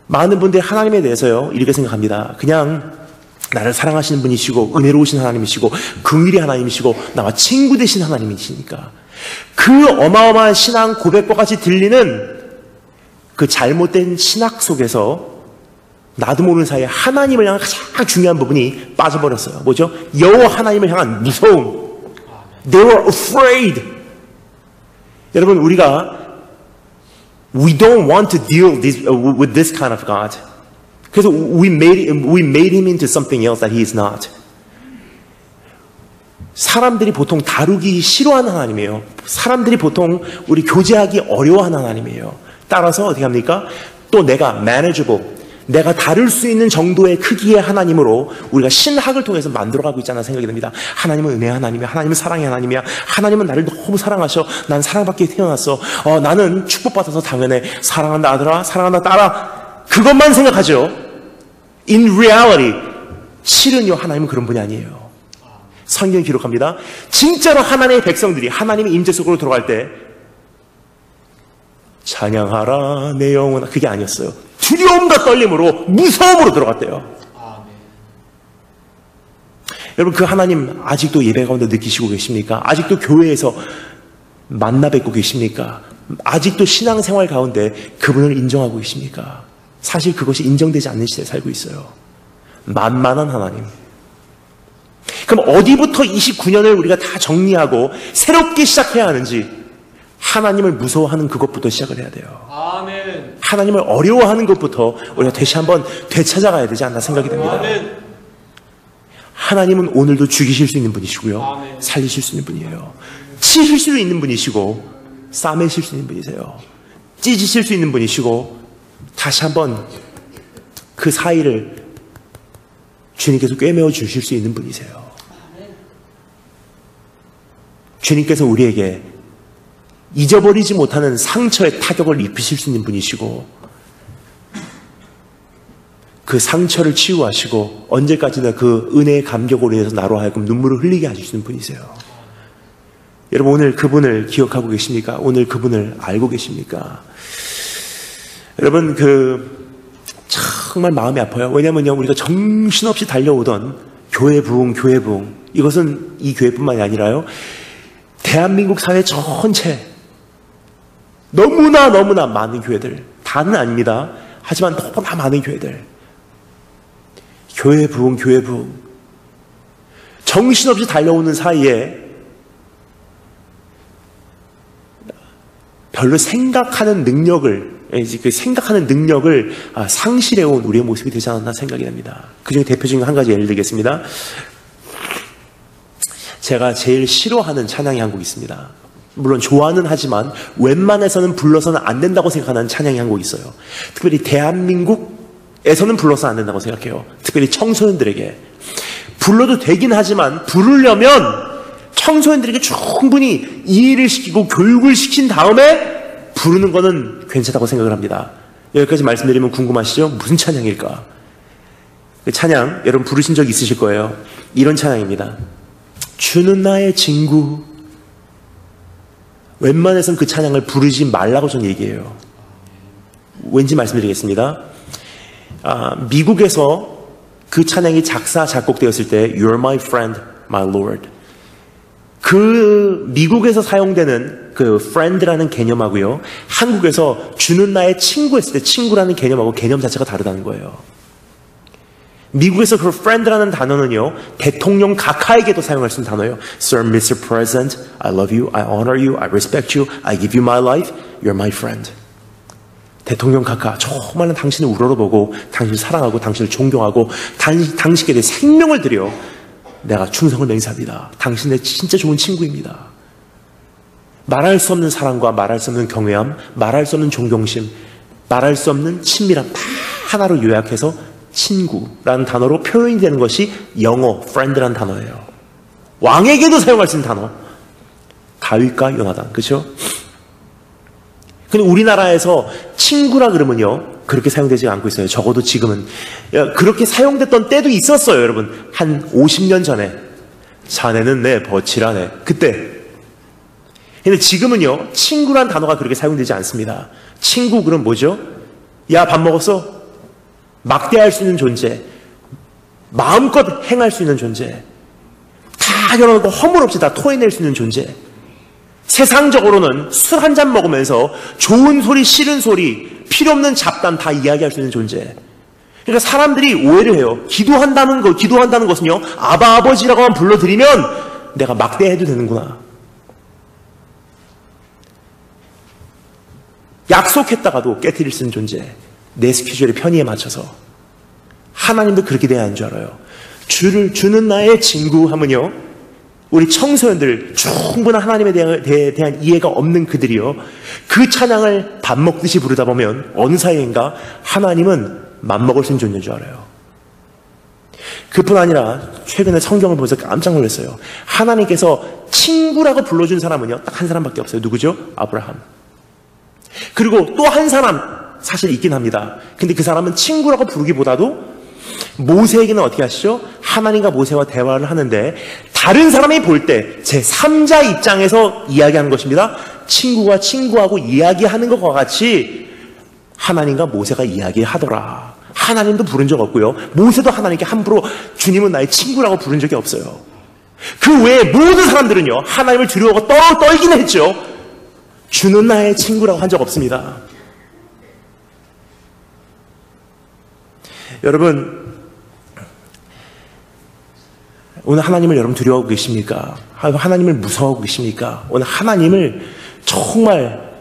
많은 분들이 하나님에 대해서요 이렇게 생각합니다. 그냥 나를 사랑하시는 분이시고 은혜로우신 하나님이시고 긍휼의 하나님이시고 나와 친구 되신 하나님이시니까 그 어마어마한 신앙 고백과 같이 들리는 그 잘못된 신학 속에서 나도 모르는 사이에 하나님을 향한 가장 중요한 부분이 빠져버렸어요. 뭐죠? 여호와 하나님을 향한 무서움. They were afraid. 여러분 우리가 We don't want to deal with this kind of God. 그래서 we made him into something else that he is not. 사람들이 보통 다루기 싫어하는 하나님이에요. 사람들이 보통 우리 교제하기 어려워하는 하나님이에요. 따라서 어떻게 합니까? 또 내가 manageable, 내가 다룰 수 있는 정도의 크기의 하나님으로 우리가 신학을 통해서 만들어가고 있잖아 생각이 듭니다. 하나님은 은혜의 하나님이야. 하나님은 사랑의 하나님이야. 하나님은 나를 너무 사랑하셔. 난 사랑받기에 태어났어. 나는 축복받아서 당연해. 사랑한다 아들아, 사랑한다 딸아. 그것만 생각하죠. In reality, 실은요 하나님은 그런 분이 아니에요. 성경이 기록합니다. 진짜로 하나님의 백성들이 하나님의 임재 속으로 들어갈 때 찬양하라 내 영혼아, 그게 아니었어요. 두려움과 떨림으로 무서움으로 들어갔대요. 여러분 그 하나님 아직도 예배 가운데 느끼시고 계십니까? 아직도 교회에서 만나 뵙고 계십니까? 아직도 신앙생활 가운데 그분을 인정하고 계십니까? 사실 그것이 인정되지 않는 시대에 살고 있어요. 만만한 하나님. 그럼 어디부터 29년을 우리가 다 정리하고 새롭게 시작해야 하는지, 하나님을 무서워하는 그것부터 시작을 해야 돼요. 아멘. 하나님을 어려워하는 것부터 우리가 다시 한번 되찾아가야 되지 않나 생각이 됩니다. 아멘. 하나님은 오늘도 죽이실 수 있는 분이시고요. 아멘. 살리실 수 있는 분이에요. 치실 수 있는 분이시고 싸매실 수 있는 분이세요. 찢으실 수 있는 분이시고 다시 한번 그 사이를 주님께서 꿰매어 주실 수 있는 분이세요. 주님께서 우리에게 잊어버리지 못하는 상처의 타격을 입히실 수 있는 분이시고 그 상처를 치유하시고 언제까지나 그 은혜의 감격으로 인해서 나로 하여금 눈물을 흘리게 하실 수 있는 분이세요. 여러분 오늘 그분을 기억하고 계십니까? 오늘 그분을 알고 계십니까? 여러분 정말 마음이 아파요. 왜냐면요 우리가 정신없이 달려오던 교회 부흥 이것은 이 교회뿐만이 아니라요 대한민국 사회 전체 너무나 많은 교회들, 다는 아닙니다. 하지만 너무나 많은 교회들, 교회 부흥 정신없이 달려오는 사이에 별로 생각하는 능력을 상실해온 우리의 모습이 되지 않았나 생각이 됩니다. 그중에 대표적인 한 가지 예를 들겠습니다. 제가 제일 싫어하는 찬양이 한 곡 있습니다. 물론 좋아는 하지만 웬만해서는 불러서는 안 된다고 생각하는 찬양이 한 곡 있어요. 특별히 대한민국에서는 불러서는 안 된다고 생각해요. 특별히 청소년들에게. 불러도 되긴 하지만 부르려면 청소년들에게 충분히 이해를 시키고 교육을 시킨 다음에 부르는 거는 괜찮다고 생각을 합니다. 여기까지 말씀드리면 궁금하시죠? 무슨 찬양일까? 그 찬양 여러분 부르신 적 있으실 거예요. 이런 찬양입니다. 주는 나의 친구. 웬만해서는 그 찬양을 부르지 말라고 저는 얘기해요. 왠지 말씀드리겠습니다. 미국에서 그 찬양이 작사 작곡되었을 때 You're my friend, my Lord. 그 미국에서 사용되는 그 friend라는 개념하고요, 한국에서 주는 나의 친구 했을 때 친구라는 개념하고 개념 자체가 다르다는 거예요. 미국에서 그 friend라는 단어는요, 대통령 각하에게도 사용할 수 있는 단어예요. Sir, Mr. President, I love you, I honor you, I respect you, I give you my life, you're my friend. 대통령 각하, 정말로 당신을 우러러보고 당신을 사랑하고 당신을 존경하고 당신께 내 생명을 들여 내가 충성을 맹세합니다. 당신 내 진짜 좋은 친구입니다. 말할 수 없는 사랑과 말할 수 없는 경외함, 말할 수 없는 존경심, 말할 수 없는 친밀함 다 하나로 요약해서 친구라는 단어로 표현이 되는 것이 영어 friend라는 단어예요. 왕에게도 사용할 수 있는 단어. 다윗과 요나단, 그렇죠? 근데 우리나라에서 친구라 그러면요 그렇게 사용되지 않고 있어요. 적어도 지금은. 그렇게 사용됐던 때도 있었어요, 여러분. 한 50년 전에. 자네는 내 버치라네. 그때. 근데 지금은요 친구란 단어가 그렇게 사용되지 않습니다. 친구 그럼 뭐죠? 야, 밥 먹었어? 막대할 수 있는 존재, 마음껏 행할 수 있는 존재, 다 열어놓고 허물없이 다 토해낼 수 있는 존재. 세상적으로는 술 한 잔 먹으면서 좋은 소리, 싫은 소리, 필요 없는 잡담 다 이야기할 수 있는 존재. 그러니까 사람들이 오해를 해요. 기도한다는 것은요 아바 아버지라고만 불러드리면 내가 막대해도 되는구나. 약속했다가도 깨트릴 수 있는 존재. 내 스케줄에 편의에 맞춰서. 하나님도 그렇게 돼야 하는 줄 알아요. 주를 주는 나의 친구 하면요 우리 청소년들 충분한 하나님에 대한 이해가 없는 그들이요 그 찬양을 밥 먹듯이 부르다 보면 어느 사이인가 하나님은 맘먹을 수 있는 존재인 줄 알아요. 그뿐 아니라 최근에 성경을 보면서 깜짝 놀랐어요. 하나님께서 친구라고 불러준 사람은요 딱 한 사람밖에 없어요. 누구죠? 아브라함. 그리고 또 한 사람 사실 있긴 합니다. 근데 그 사람은 친구라고 부르기보다도 모세에게는 어떻게 하시죠? 하나님과 모세와 대화를 하는데 다른 사람이 볼 때 제3자 입장에서 이야기하는 것입니다. 친구가 친구하고 이야기하는 것과 같이 하나님과 모세가 이야기하더라. 하나님도 부른 적 없고요. 모세도 하나님께 함부로 주님은 나의 친구라고 부른 적이 없어요. 그 외에 모든 사람들은요 하나님을 두려워하고 떨긴 했죠. 주는 나의 친구라고 한 적 없습니다. 여러분, 오늘 하나님을 여러분 두려워하고 계십니까? 하나님을 무서워하고 계십니까? 오늘 하나님을 정말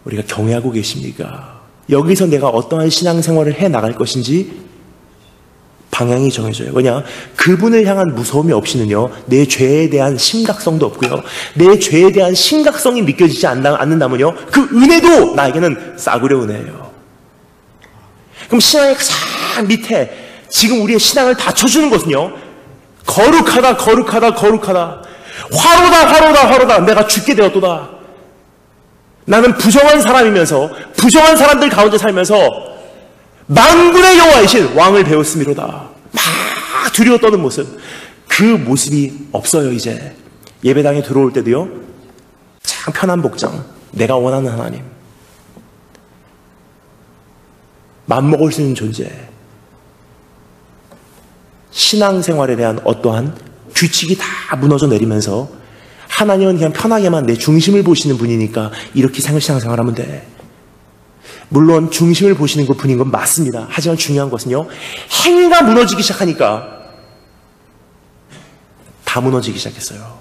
우리가 경외하고 계십니까? 여기서 내가 어떠한 신앙생활을 해 나갈 것인지 방향이 정해져요. 왜냐? 그분을 향한 무서움이 없이는요 내 죄에 대한 심각성도 없고요 내 죄에 대한 심각성이 믿겨지지 않는다면요 그 은혜도 나에게는 싸구려 은혜예요. 그럼 신앙의 가장 밑에 지금 우리의 신앙을 받쳐주는 것은요 거룩하다 화로다 내가 죽게 되었도다. 나는 부정한 사람이면서 부정한 사람들 가운데 살면서 만군의 여호와이신 왕을 배웠음이로다. 막 두려워 떠는 모습, 그 모습이 없어요. 이제 예배당에 들어올 때도요 참 편한 복장, 내가 원하는 하나님, 맘먹을 수 있는 존재, 신앙생활에 대한 어떠한 규칙이 다 무너져 내리면서 하나님은 그냥 편하게만 내 중심을 보시는 분이니까 이렇게 신앙생활하면 돼. 물론 중심을 보시는 것 분인 건 맞습니다. 하지만 중요한 것은요 행위가 무너지기 시작하니까 다 무너지기 시작했어요.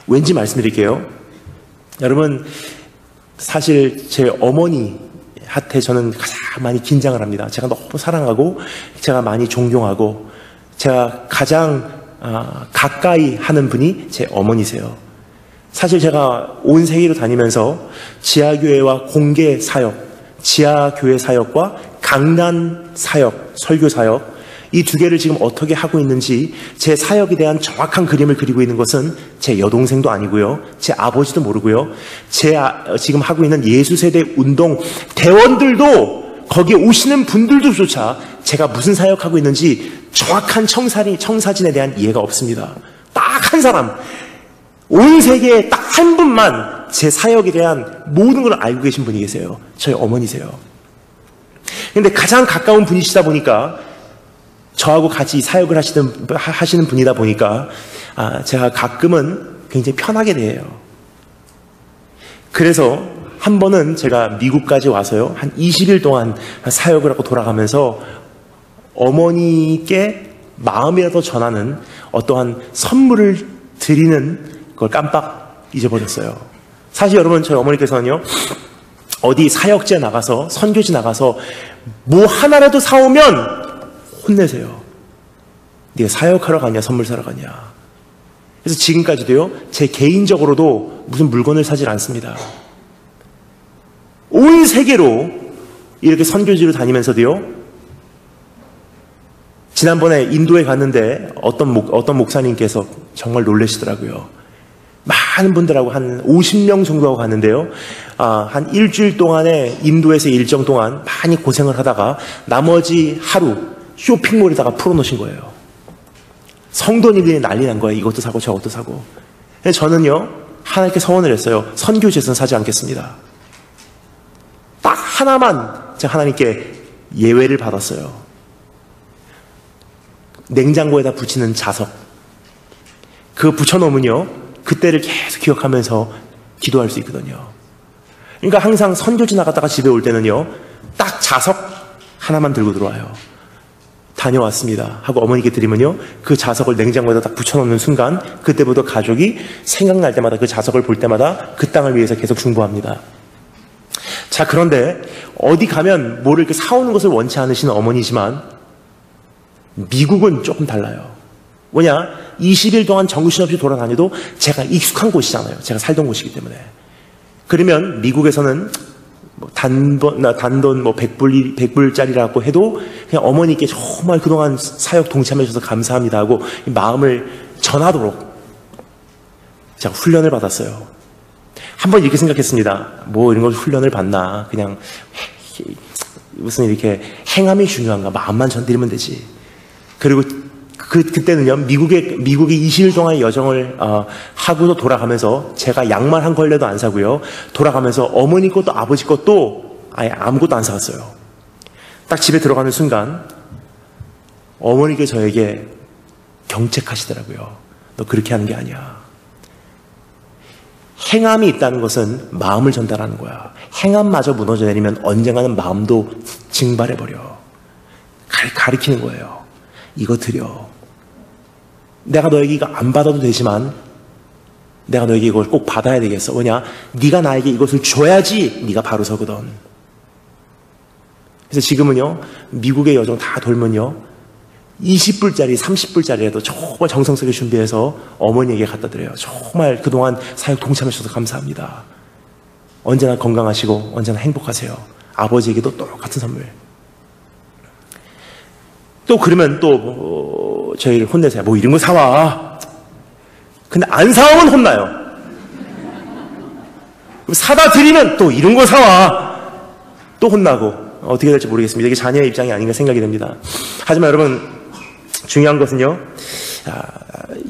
왠지 말씀드릴게요. 여러분, 사실 제 어머니한테 저는 가장 많이 긴장을 합니다. 제가 너무 사랑하고 제가 많이 존경하고 제가 가장 가까이 하는 분이 제 어머니세요. 사실 제가 온 세계로 다니면서 지하교회와 공개 사역, 지하교회 사역과 강단 사역, 설교 사역, 이 두 개를 지금 어떻게 하고 있는지 제 사역에 대한 정확한 그림을 그리고 있는 것은 제 여동생도 아니고요, 제 아버지도 모르고요, 지금 하고 있는 예수세대 운동 대원들도, 거기에 오시는 분들도조차 제가 무슨 사역하고 있는지 정확한 청사진에 대한 이해가 없습니다. 딱 한 사람, 온 세계에 딱 한 분만 제 사역에 대한 모든 걸 알고 계신 분이 계세요. 저희 어머니세요. 근데 가장 가까운 분이시다 보니까, 저하고 같이 사역을 하시는 분이다 보니까 제가 가끔은 굉장히 편하게 대해요. 그래서 한 번은 제가 미국까지 와서요, 한 20일 동안 사역을 하고 돌아가면서 어머니께 마음이라도 전하는 어떠한 선물을 드리는 걸 깜빡 잊어버렸어요. 사실 여러분, 저희 어머니께서는요 어디 사역제 나가서 선교지 나가서 뭐 하나라도 사오면 혼내세요. 네가 사역하러 가냐 선물 사러 가냐. 그래서 지금까지도요 제 개인적으로도 무슨 물건을 사질 않습니다. 온 세계로 이렇게 선교지로 다니면서도요, 지난번에 인도에 갔는데 어떤 목사님께서 정말 놀라시더라고요. 많은 분들하고 한 50명 정도하고 갔는데요, 한 일주일 동안에 인도에서 일정 동안 많이 고생을 하다가 나머지 하루 쇼핑몰에다가 풀어놓으신 거예요. 성도님들이 난리 난 거예요. 이것도 사고 저것도 사고. 저는요 하나님께 서원을 했어요. 선교지에서는 사지 않겠습니다. 딱 하나만 제가 하나님께 예외를 받았어요. 냉장고에다 붙이는 자석. 그거 붙여놓으면요 그때를 계속 기억하면서 기도할 수 있거든요. 그러니까 항상 선교지 나갔다가 집에 올 때는요 딱 자석 하나만 들고 들어와요. 다녀왔습니다 하고 어머니께 드리면요 그 자석을 냉장고에다 딱 붙여놓는 순간 그때부터 가족이 생각날 때마다 그 자석을 볼 때마다 그 땅을 위해서 계속 중보합니다. 자, 그런데 어디 가면 뭐를 이렇게 사오는 것을 원치 않으시는 어머니지만 미국은 조금 달라요. 뭐냐, 20일 동안 정신없이 돌아다녀도 제가 익숙한 곳이잖아요. 제가 살던 곳이기 때문에. 그러면 미국에서는 뭐 단돈 뭐 100불짜리라고 해도 그냥 어머니께 정말 그동안 사역 동참해 주셔서 감사합니다 하고 마음을 전하도록 제가 훈련을 받았어요. 한번 이렇게 생각했습니다. 뭐 이런 걸 훈련을 받나, 그냥 무슨 이렇게 행함이 중요한가, 마음만 전드리면 되지. 그리고 그때는요 미국에 20일 동안의 여정을 하고도 돌아가면서 제가 양말 한 걸레도 안 사고요, 돌아가면서 어머니 것도 아버지 것도 아예 아무것도 안 사왔어요. 딱 집에 들어가는 순간 어머니께 저에게 경책하시더라고요. 너 그렇게 하는 게 아니야. 행함이 있다는 것은 마음을 전달하는 거야. 행함마저 무너져 내리면 언젠가는 마음도 증발해버려. 가리키는 거예요. 이거 드려. 내가 너에게 이거 안 받아도 되지만 내가 너에게 이걸 꼭 받아야 되겠어. 왜냐? 네가 나에게 이것을 줘야지 네가 바로 서거든. 그래서 지금은요 미국의 여정 다 돌면요 20불짜리 30불짜리라도 정말 정성스럽게 준비해서 어머니에게 갖다 드려요. 정말 그동안 사역 동참해 주셔서 감사합니다. 언제나 건강하시고 언제나 행복하세요. 아버지에게도 똑같은 선물. 또 그러면 또 저희를 혼내세요. 뭐 이런 거 사와. 근데 안 사오면 혼나요. 사다 드리면 또 이런 거 사와. 또 혼나고. 어떻게 될지 모르겠습니다. 이게 자녀의 입장이 아닌가 생각이 됩니다. 하지만 여러분, 중요한 것은요,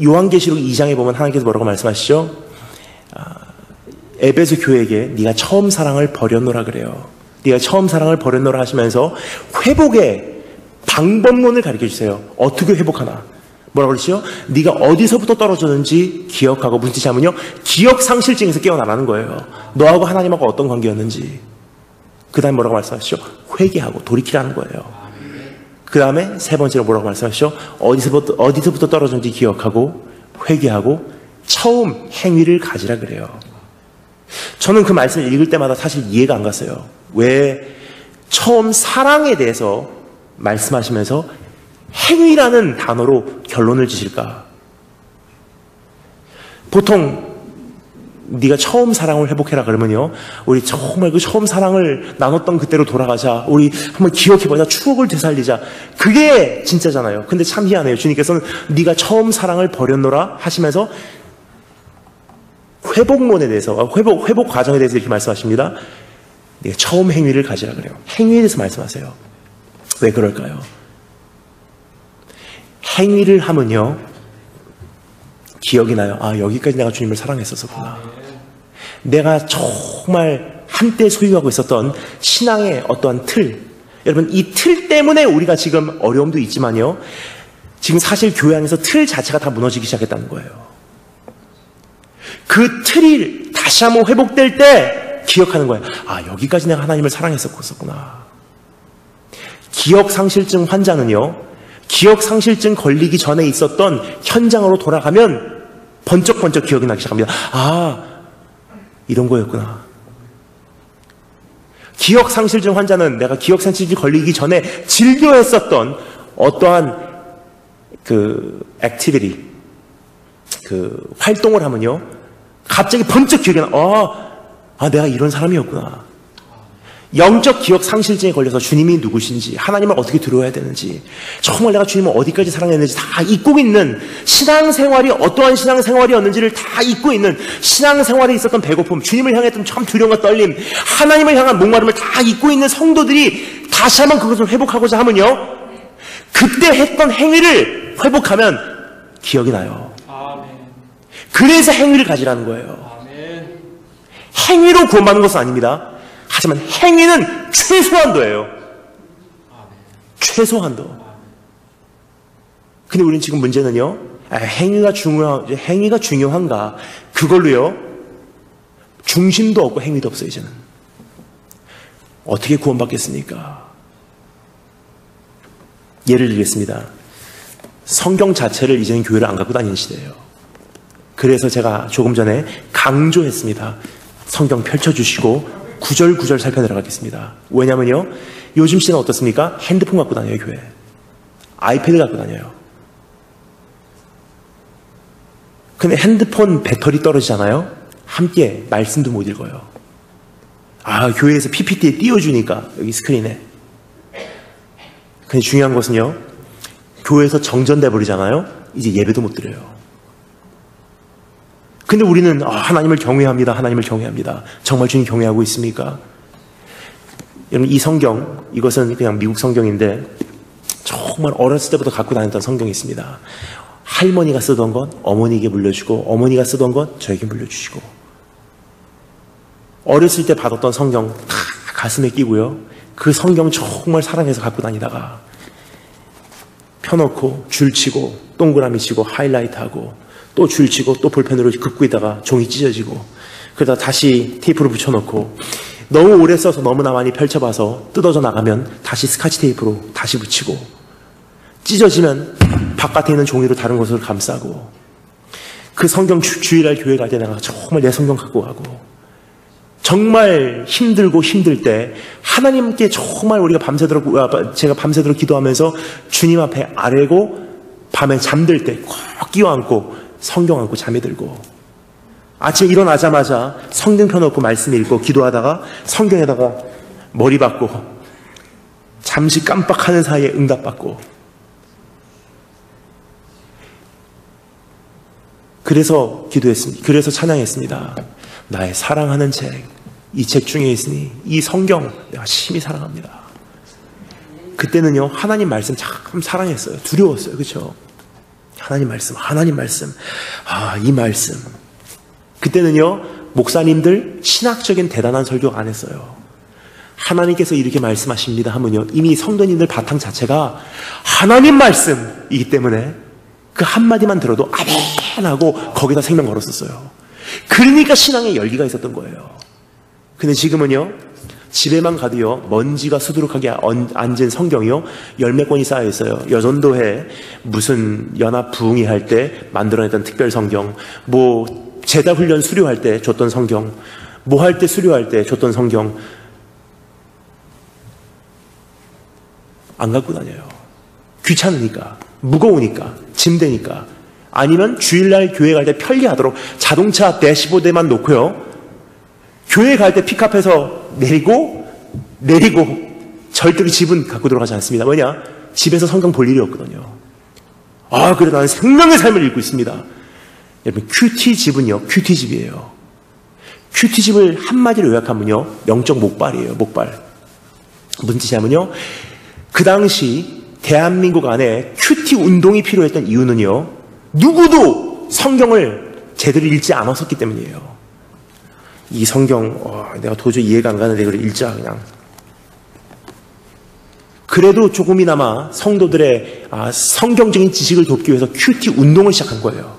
요한계시록 2장에 보면 하나님께서 뭐라고 말씀하시죠? 에베소 교회에게 네가 처음 사랑을 버렸노라 그래요. 네가 처음 사랑을 버렸노라 하시면서 회복의 방법론을 가르쳐 주세요. 어떻게 회복하나? 뭐라고 그러시죠? 네가 어디서부터 떨어졌는지 기억하고, 무슨 뜻이냐면요, 기억상실증에서 깨어나라는 거예요. 너하고 하나님하고 어떤 관계였는지. 그 다음에 뭐라고 말씀하시죠? 회개하고 돌이키라는 거예요. 그 다음에 세 번째로 뭐라고 말씀하시죠? 어디서부터 떨어졌는지 기억하고 회개하고 처음 행위를 가지라 그래요. 저는 그 말씀을 읽을 때마다 사실 이해가 안 갔어요. 왜 처음 사랑에 대해서 말씀하시면서 행위라는 단어로 결론을 지실까? 보통 네가 처음 사랑을 회복해라 그러면요, 우리 정말 그 처음 사랑을 나눴던 그때로 돌아가자, 우리 한번 기억해보자, 추억을 되살리자, 그게 진짜잖아요. 근데 참 희한해요. 주님께서는 네가 처음 사랑을 버렸노라 하시면서 회복론에 대해서, 회복 과정에 대해서 이렇게 말씀하십니다. 네가 처음 행위를 가지라 그래요. 행위에 대해서 말씀하세요. 왜 그럴까요? 행위를 하면요 기억이 나요. 아, 여기까지 내가 주님을 사랑했었구나. 내가 정말 한때 소유하고 있었던 신앙의 어떠한 틀, 여러분 이 틀 때문에 우리가 지금 어려움도 있지만요, 지금 사실 교회 안에서 틀 자체가 다 무너지기 시작했다는 거예요. 그 틀이 다시 한번 회복될 때 기억하는 거예요. 아, 여기까지 내가 하나님을 사랑했었구나. 기억상실증 환자는요, 기억상실증 걸리기 전에 있었던 현장으로 돌아가면 번쩍번쩍 기억이 나기 시작합니다. 아, 이런 거였구나. 기억상실증 환자는 내가 기억상실증 걸리기 전에 즐겨 했었던 어떠한 그 액티비티, 그 활동을 하면요, 갑자기 번쩍 기억이 나. 내가 이런 사람이었구나. 영적 기억 상실증에 걸려서 주님이 누구신지, 하나님을 어떻게 들어야 되는지, 정말 내가 주님을 어디까지 사랑했는지 다 잊고 있는, 신앙생활이 어떠한 신앙생활이었는지를 다 잊고 있는, 신앙생활에 있었던 배고픔, 주님을 향했던 참 두려움과 떨림, 하나님을 향한 목마름을 다 잊고 있는 성도들이 다시 한번 그것을 회복하고자 하면요, 그때 했던 행위를 회복하면 기억이 나요. 그래서 행위를 가지라는 거예요. 행위로 구원받는 것은 아닙니다. 하지만 행위는 최소한도예요. 최소한도. 근데 우리는 지금 문제는요, 행위가 중요한가? 그걸로요, 중심도 없고 행위도 없어요, 이제는. 어떻게 구원받겠습니까? 예를 들겠습니다. 성경 자체를 이제는 교회를 안 갖고 다니는 시대예요. 그래서 제가 조금 전에 강조했습니다. 성경 펼쳐주시고 구절구절 살펴내려가겠습니다. 왜냐면요, 요즘 시대는 어떻습니까? 핸드폰 갖고 다녀요, 교회. 아이패드 갖고 다녀요. 근데 핸드폰 배터리 떨어지잖아요? 함께 말씀도 못 읽어요. 교회에서 PPT에 띄워주니까, 여기 스크린에. 근데 중요한 것은요, 교회에서 정전돼 버리잖아요? 이제 예배도 못 드려요. 근데 우리는 하나님을 경외합니다. 하나님을 경외합니다. 정말 주님 경외하고 있습니까? 여러분, 이 성경, 이것은 그냥 미국 성경인데 정말 어렸을 때부터 갖고 다녔던 성경이 있습니다. 할머니가 쓰던 건 어머니에게 물려주고, 어머니가 쓰던 건 저에게 물려주시고, 어렸을 때 받았던 성경 다 가슴에 끼고요, 그 성경 정말 사랑해서 갖고 다니다가 펴놓고 줄치고 동그라미 치고 하이라이트하고 또 줄치고 또 볼펜으로 긋고 있다가 종이 찢어지고, 그러다 다시 테이프로 붙여놓고, 너무 오래 써서 너무나 많이 펼쳐봐서 뜯어져 나가면 다시 스카치 테이프로 다시 붙이고, 찢어지면 바깥에 있는 종이로 다른 곳으로 감싸고, 그 성경 주일날 교회 갈 때 내가 정말 내 성경 갖고 가고, 정말 힘들고 힘들 때 하나님께 정말 우리가 제가 밤새도록 기도하면서 주님 앞에 아뢰고, 밤에 잠들 때 꼭 끼워안고 성경 안고 잠이 들고, 아침에 일어나자마자 성경 펴놓고 말씀 읽고 기도하다가 성경에다가 머리 박고 잠시 깜빡하는 사이에 응답받고, 그래서 기도했습니다. 그래서 찬양했습니다. 나의 사랑하는 책, 이 책 중에 있으니 이 성경 내가 심히 사랑합니다. 그때는요, 하나님 말씀 참 사랑했어요. 두려웠어요. 그렇죠? 하나님 말씀, 하나님 말씀, 이 말씀. 그때는요, 목사님들 신학적인 대단한 설교 안 했어요. 하나님께서 이렇게 말씀하십니다 하면요, 이미 성도님들 바탕 자체가 하나님 말씀이기 때문에 그 한마디만 들어도 아멘 하고 거기다 생명 걸었었어요. 그러니까 신앙에 열기가 있었던 거예요. 근데 지금은요, 집에만 가도요, 먼지가 수두룩하게 앉은 성경이요, 10몇 권이 쌓여 있어요. 여전도회 무슨 연합 부흥회 할 때 만들어냈던 특별 성경, 뭐 제자 훈련 수료할 때 줬던 성경, 뭐 할 때 수료할 때 줬던 성경, 안 갖고 다녀요. 귀찮으니까, 무거우니까, 짐되니까. 아니면 주일날 교회 갈 때 편리하도록 자동차 대시보드에만 놓고요, 교회 갈 때 픽업해서 내리고 절대로 집은 갖고 들어가지 않습니다. 왜냐? 집에서 성경 볼 일이 없거든요. 그래 나는 생명의 삶을 읽고 있습니다. 여러분, 큐티집은요, 큐티집이에요. 큐티집을 한마디로 요약하면요, 영적 목발이에요. 목발. 무슨 뜻이냐면요, 그 당시 대한민국 안에 큐티 운동이 필요했던 이유는요, 누구도 성경을 제대로 읽지 않았었기 때문이에요. 이 성경 내가 도저히 이해가 안 가는데 이걸 읽자 그냥. 그래도 조금이나마 성도들의 성경적인 지식을 돕기 위해서 큐티 운동을 시작한 거예요.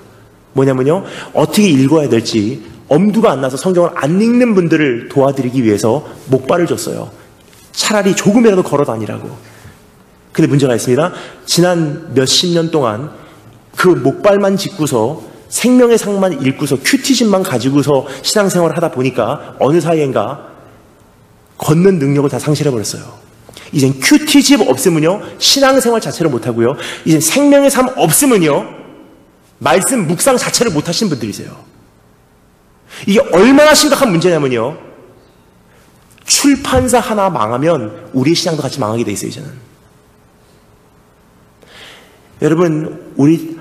뭐냐면요, 어떻게 읽어야 될지 엄두가 안 나서 성경을 안 읽는 분들을 도와드리기 위해서 목발을 줬어요. 차라리 조금이라도 걸어 다니라고. 근데 문제가 있습니다. 지난 몇십 년 동안 그 목발만 짚고서 생명의 상만 읽고서 큐티집만 가지고서 신앙생활을 하다 보니까 어느 사이엔가 걷는 능력을 다 상실해버렸어요. 이젠 큐티집 없으면요 신앙생활 자체를 못하고요, 이젠 생명의 삶 없으면요 말씀 묵상 자체를 못하시는 분들이세요. 이게 얼마나 심각한 문제냐면요, 출판사 하나 망하면 우리 신앙도 같이 망하게 돼 있어요. 이제는 여러분, 우리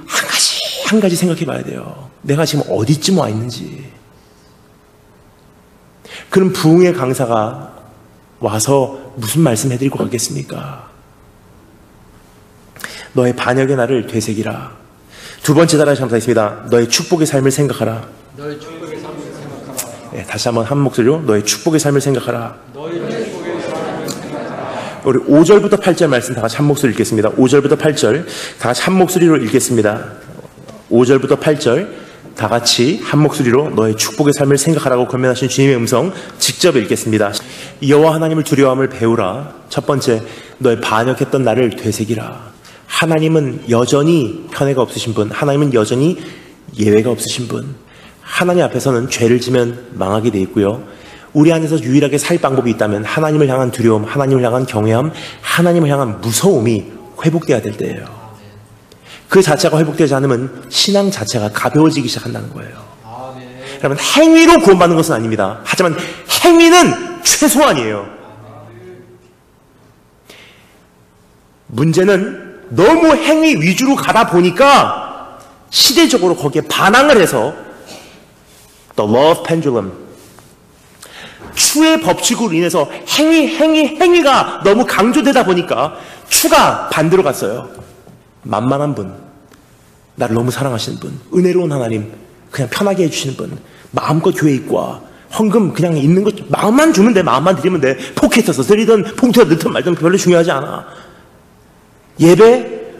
한 가지 생각해 봐야 돼요. 내가 지금 어디쯤 와 있는지. 그럼 부흥의 강사가 와서 무슨 말씀 해드릴 것 같겠습니까? 너의 반역의 날을 되새기라. 두 번째 단어에 감사했습니다. 너의 축복의 삶을 생각하라. 너의 축복의 삶을 생각하라. 네, 다시 한번 한 목소리로 너의 축복의 삶을 생각하라. 너의 축복의 삶을 생각하라. 우리 5절부터 8절 말씀 다 같이 한 목소리 읽겠습니다. 5절부터 8절 다 같이 한 목소리로 읽겠습니다. 5절부터 8절 다 같이 한 목소리로 너의 축복의 삶을 생각하라고 권면하신 주님의 음성 직접 읽겠습니다. 여호와 하나님을 두려워함을 배우라. 첫 번째, 너의 반역했던 나를 되새기라. 하나님은 여전히 편애가 없으신 분, 하나님은 여전히 예외가 없으신 분, 하나님 앞에서는 죄를 지면 망하게 돼 있고요, 우리 안에서 유일하게 살 방법이 있다면 하나님을 향한 두려움, 하나님을 향한 경외함, 하나님을 향한 무서움이 회복돼야 될 때예요. 그 자체가 회복되지 않으면 신앙 자체가 가벼워지기 시작한다는 거예요. 여러분, 행위로 구원받는 것은 아닙니다. 하지만 행위는 최소한이에요. 문제는 너무 행위 위주로 가다 보니까 시대적으로 거기에 반항을 해서 The law of pendulum, 추의 법칙으로 인해서 행위가 너무 강조되다 보니까 추가 반대로 갔어요. 만만한 분, 나를 너무 사랑하시는 분, 은혜로운 하나님, 그냥 편하게 해주시는 분, 마음껏 교회 입고 와, 헌금 그냥 있는 것 마음만 주면 돼, 마음만 드리면 돼, 포켓에서 드리든 봉투에 넣든 말든 별로 중요하지 않아. 예배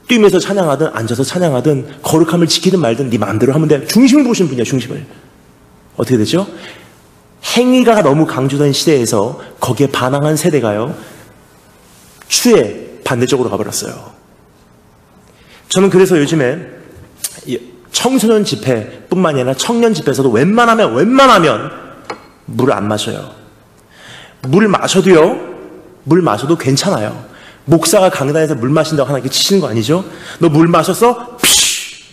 뛰면서 찬양하든 앉아서 찬양하든 거룩함을 지키든 말든 네 마음대로 하면 돼. 중심을 보시는 분이야. 중심을. 어떻게 되죠? 행위가 너무 강조된 시대에서 거기에 반항한 세대가요 추에 반대쪽으로 가버렸어요. 저는 그래서 요즘에 청소년 집회뿐만이 아니라 청년 집회에서도 웬만하면 물을 안 마셔요. 물 마셔도 괜찮아요. 목사가 강단에서 물 마신다고 하나님께 치시는 거 아니죠? 너 물 마셨어? 피쉬!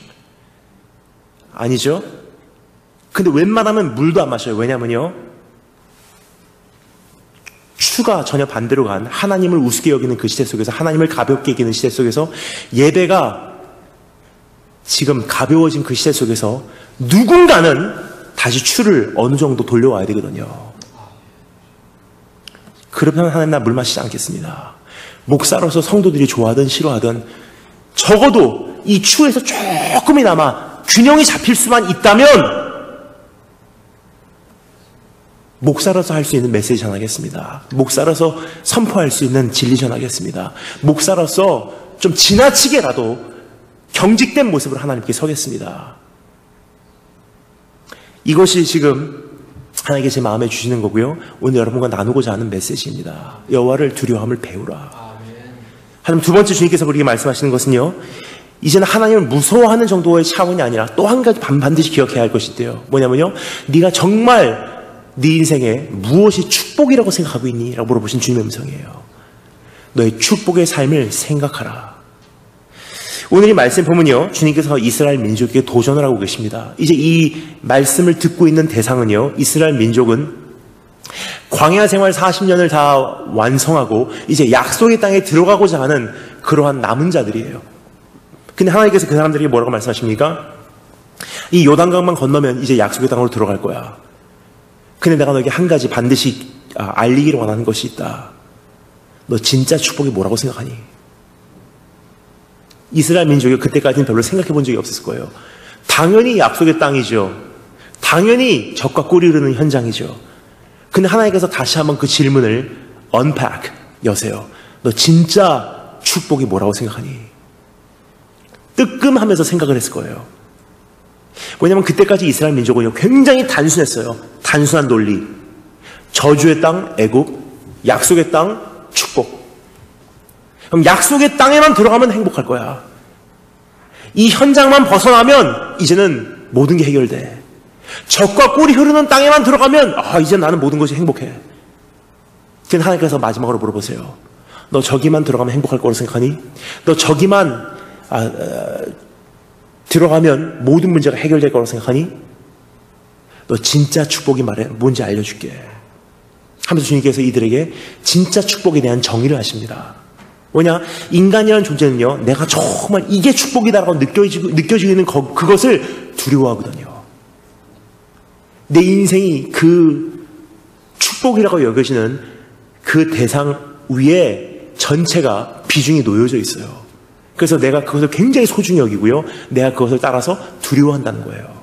아니죠? 근데 웬만하면 물도 안 마셔요. 왜냐면요, 추가 전혀 반대로 간 하나님을 우습게 여기는 그 시대 속에서, 하나님을 가볍게 여기는 시대 속에서, 예배가 지금 가벼워진 그 시대 속에서 누군가는 다시 추를 어느 정도 돌려와야 되거든요. 그러면 하나님 나 물 마시지 않겠습니다. 목사로서 성도들이 좋아하든 싫어하든 적어도 이 추에서 조금이나마 균형이 잡힐 수만 있다면 목사로서 할 수 있는 메시지 전하겠습니다. 목사로서 선포할 수 있는 진리 전하겠습니다. 목사로서 좀 지나치게라도 경직된 모습으로 하나님께 서겠습니다. 이것이 지금 하나님께 제 마음에 주시는 거고요, 오늘 여러분과 나누고자 하는 메시지입니다. 여호와를 두려워함을 배우라. 하나님, 두 번째 주님께서 우리에게 말씀하시는 것은요, 이제는 하나님을 무서워하는 정도의 차원이 아니라 또 한 가지 반드시 기억해야 할 것이 있대요. 뭐냐면요, 네가 정말 네 인생에 무엇이 축복이라고 생각하고 있니? 라고 물어보신 주님의 음성이에요. 너의 축복의 삶을 생각하라. 오늘 이 말씀 보면요, 주님께서 이스라엘 민족에게 도전을 하고 계십니다. 이제 이 말씀을 듣고 있는 대상은요, 이스라엘 민족은 광야 생활 40년을 다 완성하고 이제 약속의 땅에 들어가고자 하는 그러한 남은 자들이에요. 근데 하나님께서 그 사람들에게 뭐라고 말씀하십니까? 이 요단강만 건너면 이제 약속의 땅으로 들어갈 거야. 근데 내가 너에게 한 가지 반드시 알리기를 원하는 것이 있다. 너 진짜 축복이 뭐라고 생각하니? 이스라엘 민족이 그때까지는 별로 생각해 본 적이 없었을 거예요. 당연히 약속의 땅이죠. 당연히 적과 꿀이 흐르는 현장이죠. 근데 하나님께서 다시 한번 그 질문을 unpack, 여세요. 너 진짜 축복이 뭐라고 생각하니? 뜨끔하면서 생각을 했을 거예요. 왜냐하면 그때까지 이스라엘 민족은요, 굉장히 단순했어요. 단순한 논리. 저주의 땅 애굽, 약속의 땅 축복. 그럼 약속의 땅에만 들어가면 행복할 거야. 이 현장만 벗어나면 이제는 모든 게 해결돼. 적과 꿀이 흐르는 땅에만 들어가면 이제 나는 모든 것이 행복해. 그럼 하나님께서 마지막으로 물어보세요. 너 저기만 들어가면 행복할 거라고 생각하니? 너 저기만 들어가면 모든 문제가 해결될 거라고 생각하니? 너 진짜 축복이 뭔지 알려줄게 하면서 주님께서 이들에게 진짜 축복에 대한 정의를 하십니다. 뭐냐? 인간이라는 존재는요, 내가 정말 이게 축복이다라고 느껴지는 그것을 두려워하거든요. 내 인생이 그 축복이라고 여겨지는 그 대상 위에 전체가 비중이 놓여져 있어요. 그래서 내가 그것을 굉장히 소중히 여기고요, 내가 그것을 따라서 두려워한다는 거예요.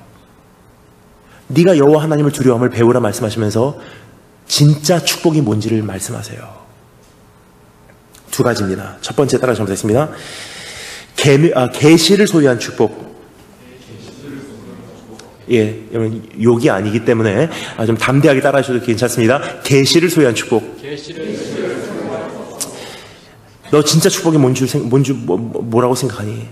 네가 여호와 하나님을 두려워함을 배우라 말씀하시면서 진짜 축복이 뭔지를 말씀하세요. 두 가지입니다. 첫 번째 따라 잘못했습니다. 계시를 소유한 축복. 예, 여러분 욕이 아니기 때문에 좀 담대하게 따라하셔도 괜찮습니다. 계시를 소유한 축복. 너 진짜 축복이 뭐라고 생각하니?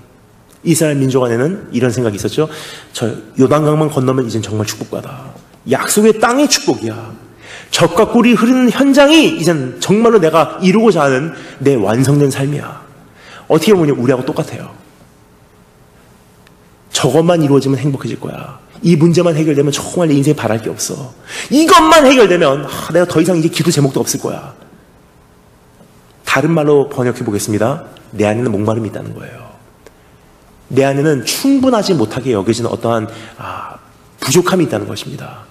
이스라엘 민족 안에는 이런 생각이 있었죠. 저 요단강만 건너면 이젠 정말 축복받아. 약속의 땅의 축복이야. 젖과 꿀이 흐르는 현장이 이젠 정말로 내가 이루고자 하는 내 완성된 삶이야. 어떻게 보면 우리하고 똑같아요. 저것만 이루어지면 행복해질 거야. 이 문제만 해결되면 정말 내 인생에 바랄 게 없어. 이것만 해결되면 내가 더 이상 이제 기도 제목도 없을 거야. 다른 말로 번역해 보겠습니다. 내 안에는 목마름이 있다는 거예요. 내 안에는 충분하지 못하게 여겨지는 어떠한 부족함이 있다는 것입니다.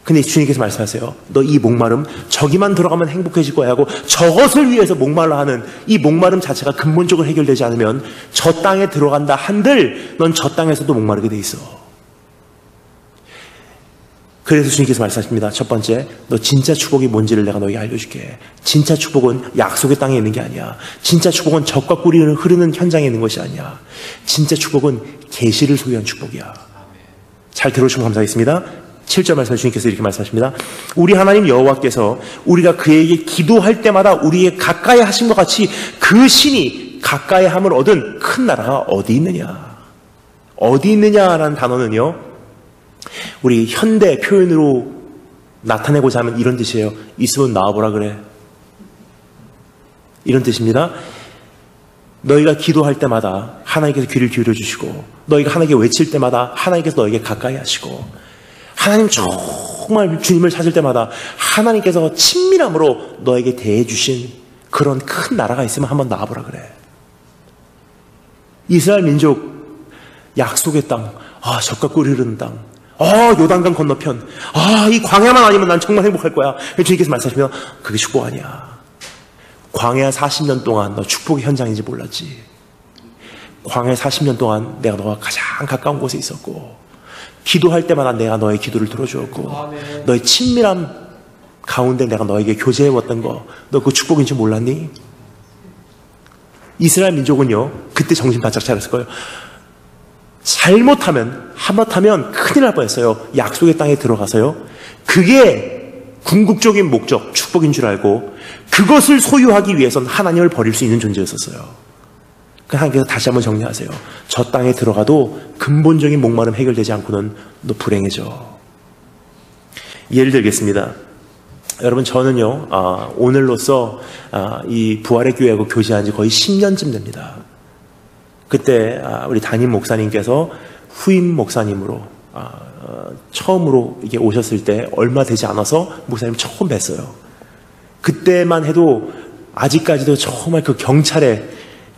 근데 주님께서 말씀하세요. 너 이 목마름, 저기만 들어가면 행복해질 거야 하고 저것을 위해서 목말라 하는 이 목마름 자체가 근본적으로 해결되지 않으면 저 땅에 들어간다 한들 넌 저 땅에서도 목마르게 돼 있어. 그래서 주님께서 말씀하십니다. 첫 번째, 너 진짜 축복이 뭔지를 내가 너에게 알려줄게. 진짜 축복은 약속의 땅에 있는 게 아니야. 진짜 축복은 젖과 꿀이 흐르는 현장에 있는 것이 아니야. 진짜 축복은 계시를 소유한 축복이야. 잘 들어주시면 감사하겠습니다. 7절 말씀에 주님께서 이렇게 말씀하십니다. 우리 하나님 여호와께서 우리가 그에게 기도할 때마다 우리에게 가까이 하신 것 같이 그 신이 가까이 함을 얻은 큰 나라가 어디 있느냐. 어디 있느냐라는 단어는요, 우리 현대 표현으로 나타내고자 하면 이런 뜻이에요. 있으면 나와보라 그래. 이런 뜻입니다. 너희가 기도할 때마다 하나님께서 귀를 기울여 주시고, 너희가 하나님께 외칠 때마다 하나님께서 너에게 가까이 하시고, 하나님 정말 주님을 찾을 때마다 하나님께서 친밀함으로 너에게 대해 주신 그런 큰 나라가 있으면 한번 나와보라 그래. 이스라엘 민족 약속의 땅, 젖과 꿀이 흐르는 땅, 요단강 건너편, 이 광야만 아니면 난 정말 행복할 거야. 주님께서 말씀하시면 그게 축복 아니야. 광야 40년 동안 너 축복의 현장인지 몰랐지. 광야 40년 동안 내가 너와 가장 가까운 곳에 있었고, 기도할 때마다 내가 너의 기도를 들어주었고, 너의 친밀함 가운데 내가 너에게 교제해왔던 거, 너 그 축복인 줄 몰랐니? 이스라엘 민족은요, 그때 정신 바짝 차렸을 거예요. 잘못하면, 하마터면 큰일 날 뻔했어요. 약속의 땅에 들어가서요, 그게 궁극적인 목적, 축복인 줄 알고 그것을 소유하기 위해선 하나님을 버릴 수 있는 존재였었어요. 하나님께서 다시 한번 정리하세요. 저 땅에 들어가도 근본적인 목마름 해결되지 않고는 너 불행해져. 예를 들겠습니다. 여러분, 저는요, 오늘로써 이 부활의 교회하고 교제한 지 거의 10년쯤 됩니다. 그때 우리 담임 목사님께서 후임 목사님으로 처음으로 이게 오셨을 때 얼마 되지 않아서 목사님 처음 뵀어요. 그때만 해도 아직까지도 정말 그 경찰의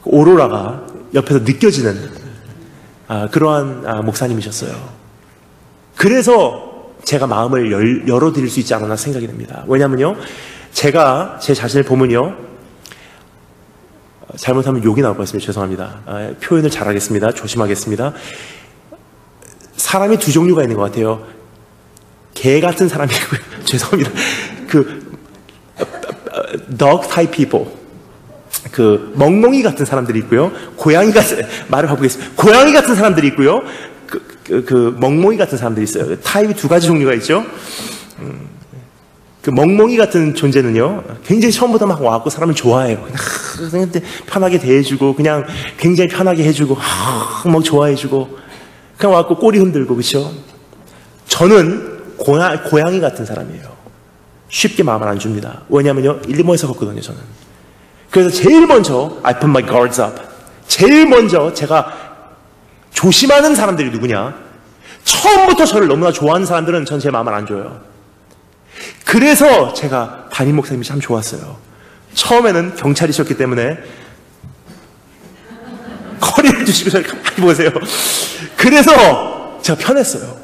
오로라가 옆에서 느껴지는 그러한 목사님이셨어요. 그래서 제가 마음을 열어드릴 수 있지 않았나 생각이 됩니다. 왜냐면요, 제가 제 자신을 보면요, 잘못하면 욕이 나올 것 같습니다. 죄송합니다. 표현을 잘하겠습니다. 조심하겠습니다. 사람이 두 종류가 있는 것 같아요. 개 같은 사람이 있고요. 죄송합니다. dog type people. 멍멍이 같은 사람들이 있고요. 고양이 같은, 말을 바꾸겠습니다. 고양이 같은 사람들이 있고요. 멍멍이 같은 사람들이 있어요. 타입이 두 가지 종류가 있죠. 멍멍이 같은 존재는요, 굉장히 처음부터 막 와갖고 사람을 좋아해요. 그냥 편하게 대해주고, 그냥 굉장히 편하게 해주고, 막 좋아해주고, 그냥 와갖고 꼬리 흔들고, 그쵸? 저는 고양이 같은 사람이에요. 쉽게 마음을 안 줍니다. 왜냐하면요, 일본에서 컸거든요, 저는. 그래서 제일 먼저 I put my guards up. 제일 먼저 제가 조심하는 사람들이 누구냐? 처음부터 저를 너무나 좋아하는 사람들은 전 제 마음을 안 줘요. 그래서 제가 담임 목사님이 참 좋았어요. 처음에는 경찰이셨기 때문에 거리를 두시고 저를 가만히 보세요. 그래서 제가 편했어요.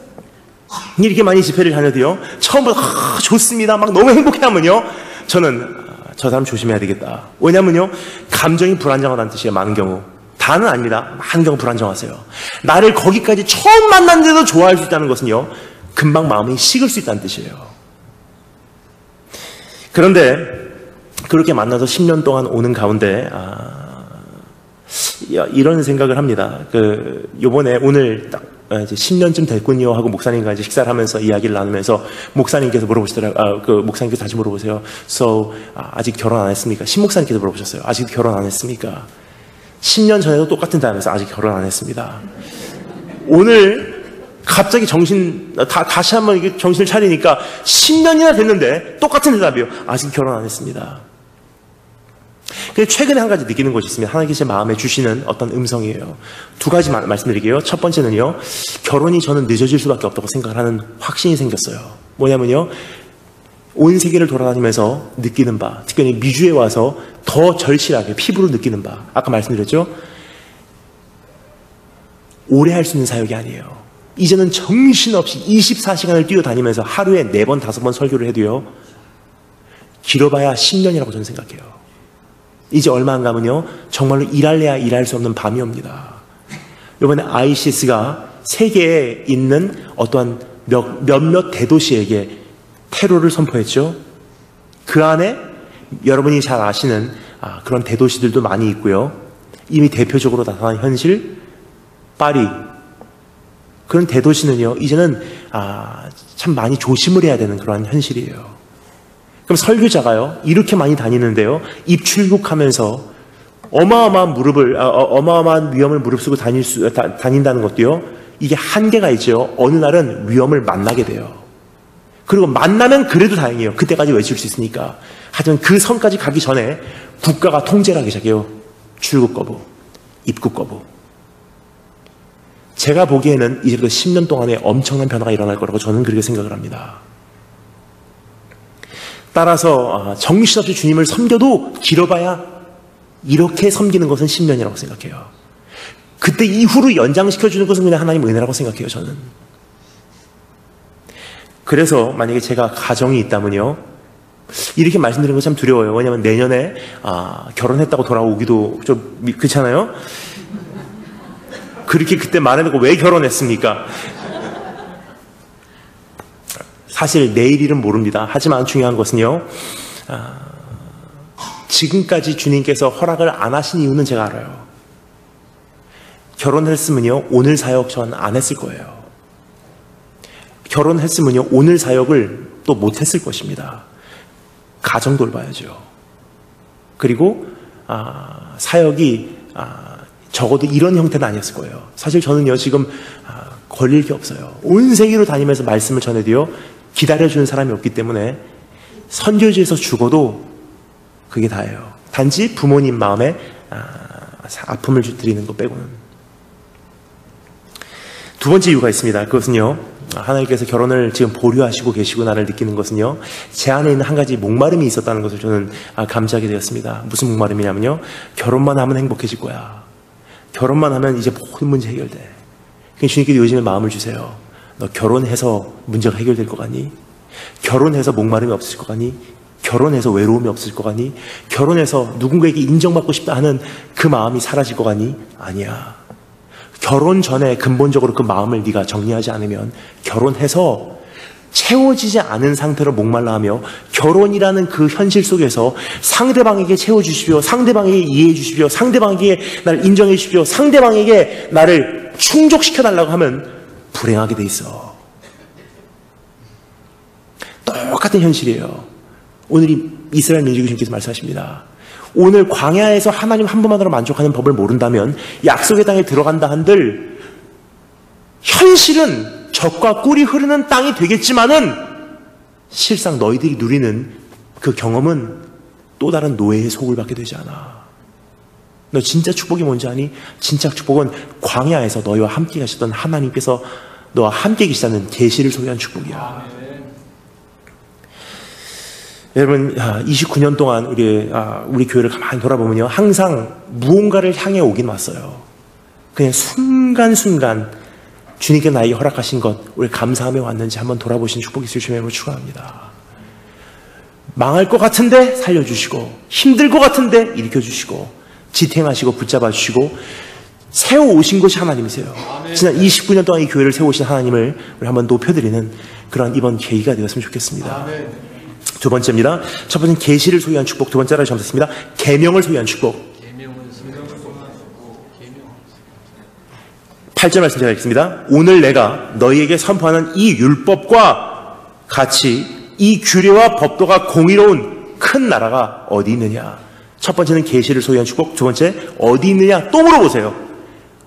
이렇게 많이 집회를 다녀도요, 처음부터 좋습니다, 막 너무 행복해하면요, 저는 저 사람 조심해야 되겠다. 왜냐면요, 감정이 불안정하다는 뜻이에요. 많은 경우. 다는 아닙니다. 많은 경우 불안정하세요. 나를 거기까지 처음 만났는데도 좋아할 수 있다는 것은요, 금방 마음이 식을 수 있다는 뜻이에요. 그런데 그렇게 만나서 10년 동안 오는 가운데 이런 생각을 합니다. 요번에 오늘 딱 이제 10년쯤 됐군요 하고 목사님과 이제 식사를 하면서 이야기를 나누면서 목사님께서 물어보시더라고요. 목사님께서 다시 물어보세요. So, 아직 결혼 안 했습니까? 신목사님께서 물어보셨어요. 아직 결혼 안 했습니까? 10년 전에도 똑같은 대답에서 아직 결혼 안 했습니다. 오늘 갑자기 다시 한번 이게 정신을 차리니까 10년이나 됐는데 똑같은 대답이에요. 아직 결혼 안 했습니다. 근데 최근에 한 가지 느끼는 것이 있습니다. 하나님께서 제 마음에 주시는 어떤 음성이에요. 두 가지 말씀드릴게요. 첫 번째는요, 결혼이 저는 늦어질 수밖에 없다고 생각을 하는 확신이 생겼어요. 뭐냐면요, 온 세계를 돌아다니면서 느끼는 바, 특별히 미주에 와서 더 절실하게 피부로 느끼는 바, 아까 말씀드렸죠? 오래 할 수 있는 사역이 아니에요. 이제는 정신없이 24시간을 뛰어다니면서 하루에 4번, 5번 설교를 해도요, 길어봐야 10년이라고 저는 생각해요. 이제 얼마 안 가면요, 정말로 일할래야 일할 수 없는 밤이 옵니다. 이번에 ISIS가 세계에 있는 어떠한 몇몇 대도시에게 테러를 선포했죠. 그 안에 여러분이 잘 아시는 그런 대도시들도 많이 있고요. 이미 대표적으로 나타난 현실, 파리. 그런 대도시는요, 이제는 참 많이 조심을 해야 되는 그런 현실이에요. 그럼 설교자가요, 이렇게 많이 다니는데요, 입출국하면서 어마어마한 위험을 무릅쓰고 다닌다는 것도요, 이게 한계가 있죠. 어느 날은 위험을 만나게 돼요. 그리고 만나면 그래도 다행이에요. 그때까지 외칠 수 있으니까. 하지만 그 선까지 가기 전에 국가가 통제를 하기 시작해요. 출국 거부, 입국 거부. 제가 보기에는 이제부터 10년 동안에 엄청난 변화가 일어날 거라고 저는 그렇게 생각을 합니다. 따라서 정신없이 주님을 섬겨도 길어봐야 이렇게 섬기는 것은 10년이라고 생각해요. 그때 이후로 연장시켜주는 것은 그냥 하나님 은혜라고 생각해요, 저는. 그래서 만약에 제가 가정이 있다면요, 이렇게 말씀드리는 건 참 두려워요. 왜냐하면 내년에 결혼했다고 돌아오기도 좀 그렇잖아요. 그렇게 그때 말해놓고 왜 결혼했습니까? 사실 내일 일은 모릅니다. 하지만 중요한 것은요, 지금까지 주님께서 허락을 안 하신 이유는 제가 알아요. 결혼했으면요, 오늘 사역 전 안 했을 거예요. 결혼했으면요, 오늘 사역을 또 못했을 것입니다. 가정 돌봐야죠. 그리고 사역이 적어도 이런 형태는 아니었을 거예요. 사실 저는요, 지금 걸릴 게 없어요. 온 세계로 다니면서 말씀을 전해도요, 기다려주는 사람이 없기 때문에 선교지에서 죽어도 그게 다예요. 단지 부모님 마음에 아픔을 드리는 것 빼고는. 두 번째 이유가 있습니다. 그것은요, 하나님께서 결혼을 지금 보류하시고 계시구나를 느끼는 것은요, 제 안에 있는 한 가지 목마름이 있었다는 것을 저는 감지하게 되었습니다. 무슨 목마름이냐면요, 결혼만 하면 행복해질 거야. 결혼만 하면 이제 모든 문제 해결돼. 그러니까 주님께서 요즘에 마음을 주세요. 너 결혼해서 문제가 해결될 것 같니? 결혼해서 목마름이 없을 것 같니? 결혼해서 외로움이 없을 것 같니? 결혼해서 누군가에게 인정받고 싶다 하는 그 마음이 사라질 것 같니? 아니야. 결혼 전에 근본적으로 그 마음을 네가 정리하지 않으면 결혼해서 채워지지 않은 상태로 목말라 하며, 결혼이라는 그 현실 속에서 상대방에게 채워주십시오, 상대방에게 이해해 주십시오, 상대방에게 나를 인정해 주십시오, 상대방에게 나를 충족시켜달라고 하면 불행하게 돼 있어. 똑같은 현실이에요. 오늘 이스라엘 민족의 주님께서 말씀하십니다. 오늘 광야에서 하나님 한 분만으로 만족하는 법을 모른다면 약속의 땅에 들어간다 한들 현실은 젖과 꿀이 흐르는 땅이 되겠지만은 실상 너희들이 누리는 그 경험은 또 다른 노예의 속을 받게 되지 않아. 너 진짜 축복이 뭔지 아니? 진짜 축복은 광야에서 너희와 함께 가셨던 하나님께서 너와 함께 계시다는 계시를 소유한 축복이야. 여러분, 29년 동안 우리 교회를 가만히 돌아보면요, 항상 무언가를 향해 오긴 왔어요. 그냥 순간순간 주님께 나에게 허락하신 것, 우리 감사하며 왔는지 한번 돌아보신 축복이 있을 주님으로 축원합니다. 망할 것 같은데 살려주시고, 힘들 것 같은데 일으켜주시고, 지탱하시고 붙잡아주시고 세워오신 것이 하나님이세요. 지난 29년 동안 이 교회를 세우신 하나님을 우리 한번 높여드리는 그런 이번 계기가 되었으면 좋겠습니다. 두 번째입니다. 첫 번째는 계시를 소유한 축복, 두 번째로 잘못했습니다. 계명을 소유한 축복. 8절 말씀 제가 읽습니다. 오늘 내가 너희에게 선포하는 이 율법과 같이 이 규례와 법도가 공의로운 큰 나라가 어디 있느냐. 첫 번째는 계시를 소유한 축복, 두 번째 어디 있느냐 또 물어보세요.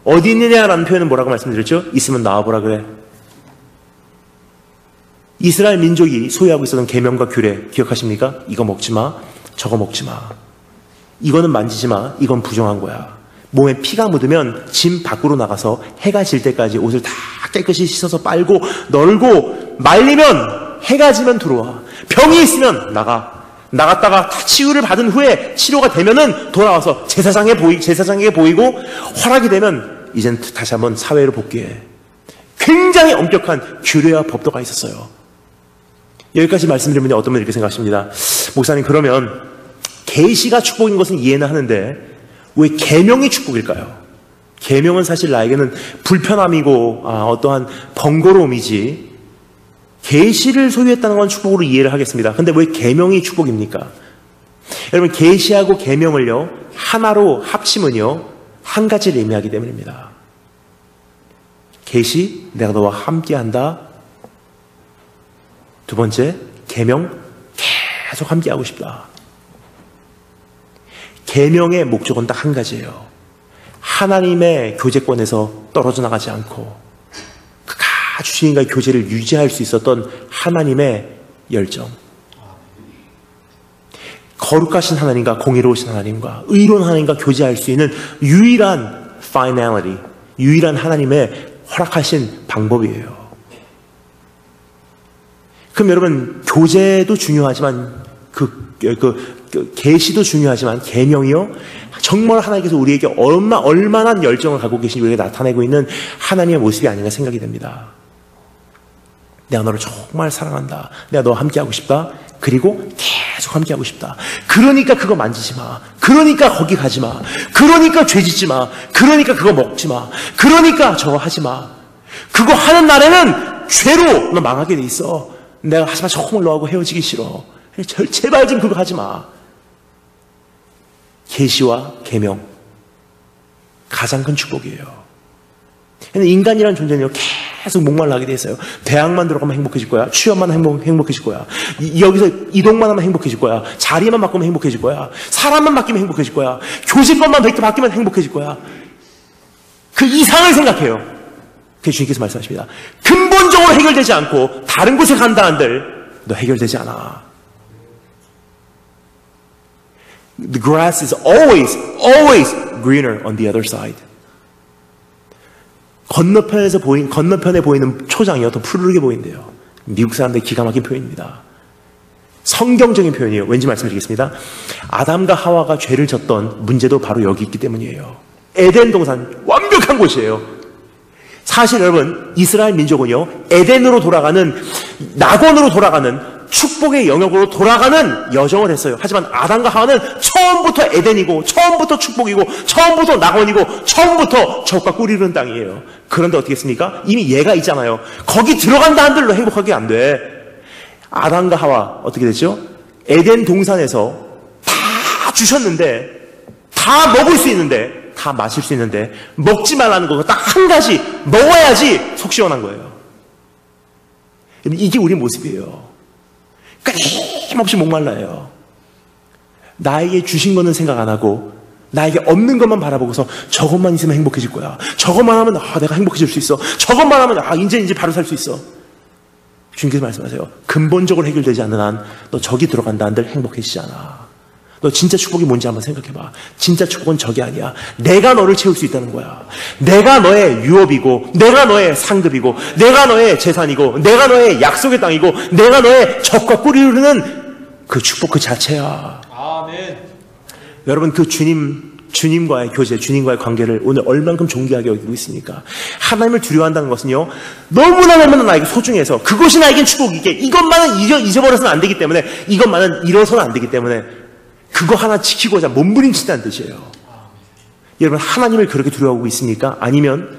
어디 있느냐라는 표현은 뭐라고 말씀드렸죠? 있으면 나와보라 그래. 이스라엘 민족이 소유하고 있었던 계명과 규례 기억하십니까? 이거 먹지 마, 저거 먹지 마, 이거는 만지지 마, 이건 부정한 거야. 몸에 피가 묻으면 짐 밖으로 나가서 해가 질 때까지 옷을 다 깨끗이 씻어서 빨고 널고 말리면 해가 지면 들어와. 병이 있으면 나갔다가 다 치유를 받은 후에 치료가 되면은 돌아와서 제사장에게 보이고 허락이 되면 이젠 다시 한번 사회로 복귀해. 굉장히 엄격한 규례와 법도가 있었어요. 여기까지 말씀드리면 어떤 분이 이렇게 생각하십니다. 목사님, 그러면 계시가 축복인 것은 이해는 하는데 왜 계명이 축복일까요? 계명은 사실 나에게는 불편함이고 어떠한 번거로움이지, 계시를 소유했다는 건 축복으로 이해를 하겠습니다. 근데 왜 계명이 축복입니까? 여러분, 계시하고 계명을요 하나로 합치면요 한 가지를 의미하기 때문입니다. 계시, 내가 너와 함께한다. 두 번째, 계명, 계속 함께하고 싶다. 계명의 목적은 딱 한 가지예요. 하나님의 교제권에서 떨어져 나가지 않고 그가 주신과의 교제를 유지할 수 있었던 하나님의 열정. 거룩하신 하나님과 공의로우신 하나님과 의로운 하나님과 교제할 수 있는 유일한 finality, 유일한 하나님의 허락하신 방법이에요. 그럼 여러분, 교제도 중요하지만 계시도 중요하지만 계명이요 정말 하나님께서 우리에게 얼마나 열정을 갖고 계신 우리에게 나타내고 있는 하나님의 모습이 아닌가 생각이 됩니다. 내가 너를 정말 사랑한다. 내가 너와 함께하고 싶다. 그리고 계속 함께하고 싶다. 그러니까 그거 만지지 마. 그러니까 거기 가지 마. 그러니까 죄 짓지 마. 그러니까 그거 먹지 마. 그러니까 저거 하지 마. 그거 하는 날에는 죄로 너 망하게 돼 있어. 내가 하지만 정말 너하고 헤어지기 싫어. 제발 좀 그거 하지 마. 계시와 계명, 가장 큰 축복이에요. 근데 인간이라는 존재는요 계속 목말라하게 돼 있어요. 대학만 들어가면 행복해질 거야. 취업만 행복해질 거야. 여기서 이동만 하면 행복해질 거야. 자리만 바꾸면 행복해질 거야. 사람만 바뀌면 행복해질 거야. 교직권만 바뀌면 행복해질 거야. 그 이상을 생각해요. 그래서 주님께서 말씀하십니다. 근본적으로 해결되지 않고 다른 곳에 간다 한들 너 해결되지 않아. The grass is always greener on the other side. 건너편에 보이는 초장이요 더 푸르르게 보인대요. 미국 사람들의 기가 막힌 표현입니다. 성경적인 표현이에요. 왠지 말씀드리겠습니다. 아담과 하와가 죄를 졌던 문제도 바로 여기 있기 때문이에요. 에덴 동산 완벽한 곳이에요. 사실 여러분, 이스라엘 민족은요 에덴으로 돌아가는, 낙원으로 돌아가는, 축복의 영역으로 돌아가는 여정을 했어요. 하지만 아담과 하와는 처음부터 에덴이고, 처음부터 축복이고, 처음부터 낙원이고, 처음부터 젖과 꿀이 흐르는 땅이에요. 그런데 어떻게 했습니까? 이미 얘가 있잖아요. 거기 들어간다 한들로 행복하게 안 돼. 아담과 하와 어떻게 됐죠? 에덴 동산에서 다 주셨는데, 다 먹을 수 있는데, 다 마실 수 있는데 먹지 말라는 거 딱 한 가지 먹어야지 속 시원한 거예요. 이게 우리 모습이에요. 끊임없이 목말라요. 나에게 주신 거는 생각 안 하고 나에게 없는 것만 바라보고서 저것만 있으면 행복해질 거야. 저것만 하면 내가 행복해질 수 있어. 저것만 하면 이제 바로 살 수 있어. 주님께서 말씀하세요. 근본적으로 해결되지 않는 한 너 저기 들어간다 한들 행복해지지 않아. 너 진짜 축복이 뭔지 한번 생각해봐. 진짜 축복은 저게 아니야. 내가 너를 채울 수 있다는 거야. 내가 너의 유업이고, 내가 너의 상급이고, 내가 너의 재산이고, 내가 너의 약속의 땅이고, 내가 너의 젖과 꿀이 흐르는 그 축복 그 자체야. 아멘. 여러분 그 주님과의 교제, 주님과의 관계를 오늘 얼만큼 존귀하게 여기고 있습니까? 하나님을 두려워한다는 것은요, 너무나 나에게 소중해서 그것이 나에겐 축복이게, 이것만은 잊어버려서는 안 되기 때문에, 이것만은 잃어서는 안 되기 때문에 그거 하나 지키고자 몸부림친다는 뜻이에요. 여러분 하나님을 그렇게 두려워하고 있습니까? 아니면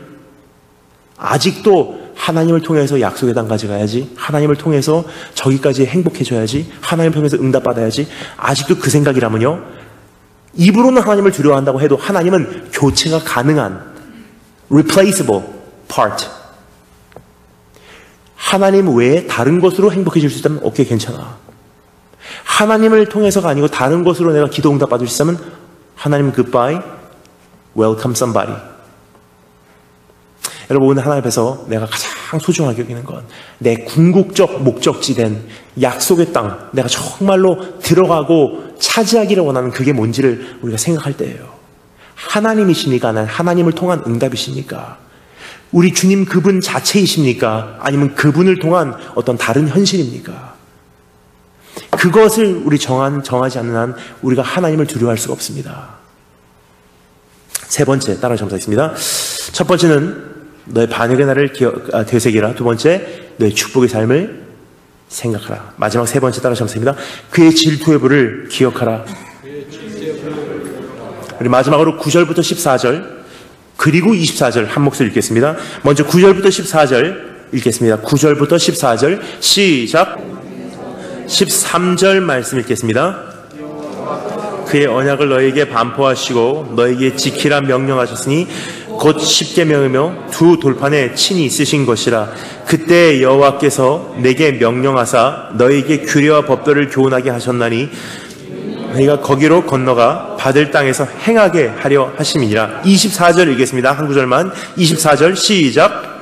아직도 하나님을 통해서 약속의 땅 가져가야지, 하나님을 통해서 저기까지 행복해져야지, 하나님을 통해서 응답받아야지, 아직도 그 생각이라면요, 입으로는 하나님을 두려워한다고 해도 하나님은 교체가 가능한 replaceable part, 하나님 외에 다른 것으로 행복해질 수 있다면 오케이 괜찮아. 하나님을 통해서가 아니고 다른 것으로 내가 기도 응답 받을 수 있다면 하나님 goodbye, welcome somebody. 여러분 오늘 하나님 앞에서 내가 가장 소중하게 여기는 건 내 궁극적 목적지 된 약속의 땅, 내가 정말로 들어가고 차지하기를 원하는 그게 뭔지를 우리가 생각할 때예요. 하나님이십니까? 아니면 하나님을 통한 응답이십니까? 우리 주님 그분 자체이십니까? 아니면 그분을 통한 어떤 다른 현실입니까? 그것을 우리 정하지 않는 한 우리가 하나님을 두려워할 수가 없습니다. 세 번째, 따라 점사했습니다. 첫 번째는 너의 반역의 날을 되새기라. 두 번째, 너의 축복의 삶을 생각하라. 마지막 세 번째 따라 점사입니다. 그의 질투의 불을 기억하라. 우리 마지막으로 9절부터 14절 그리고 24절 한 목소리 읽겠습니다. 먼저 9절부터 14절 읽겠습니다. 9절부터 14절 시작. 13절 말씀 읽겠습니다. 그의 언약을 너에게 반포하시고 너에게 지키라 명령하셨으니 곧 십계명이며 두 돌판에 친히 있으신 것이라. 그때 여호와께서 내게 명령하사 너에게 규례와 법도를 교훈하게 하셨나니 너희가 거기로 건너가 받을 땅에서 행하게 하려 하심이니라. 24절 읽겠습니다. 한 구절만. 24절 시작.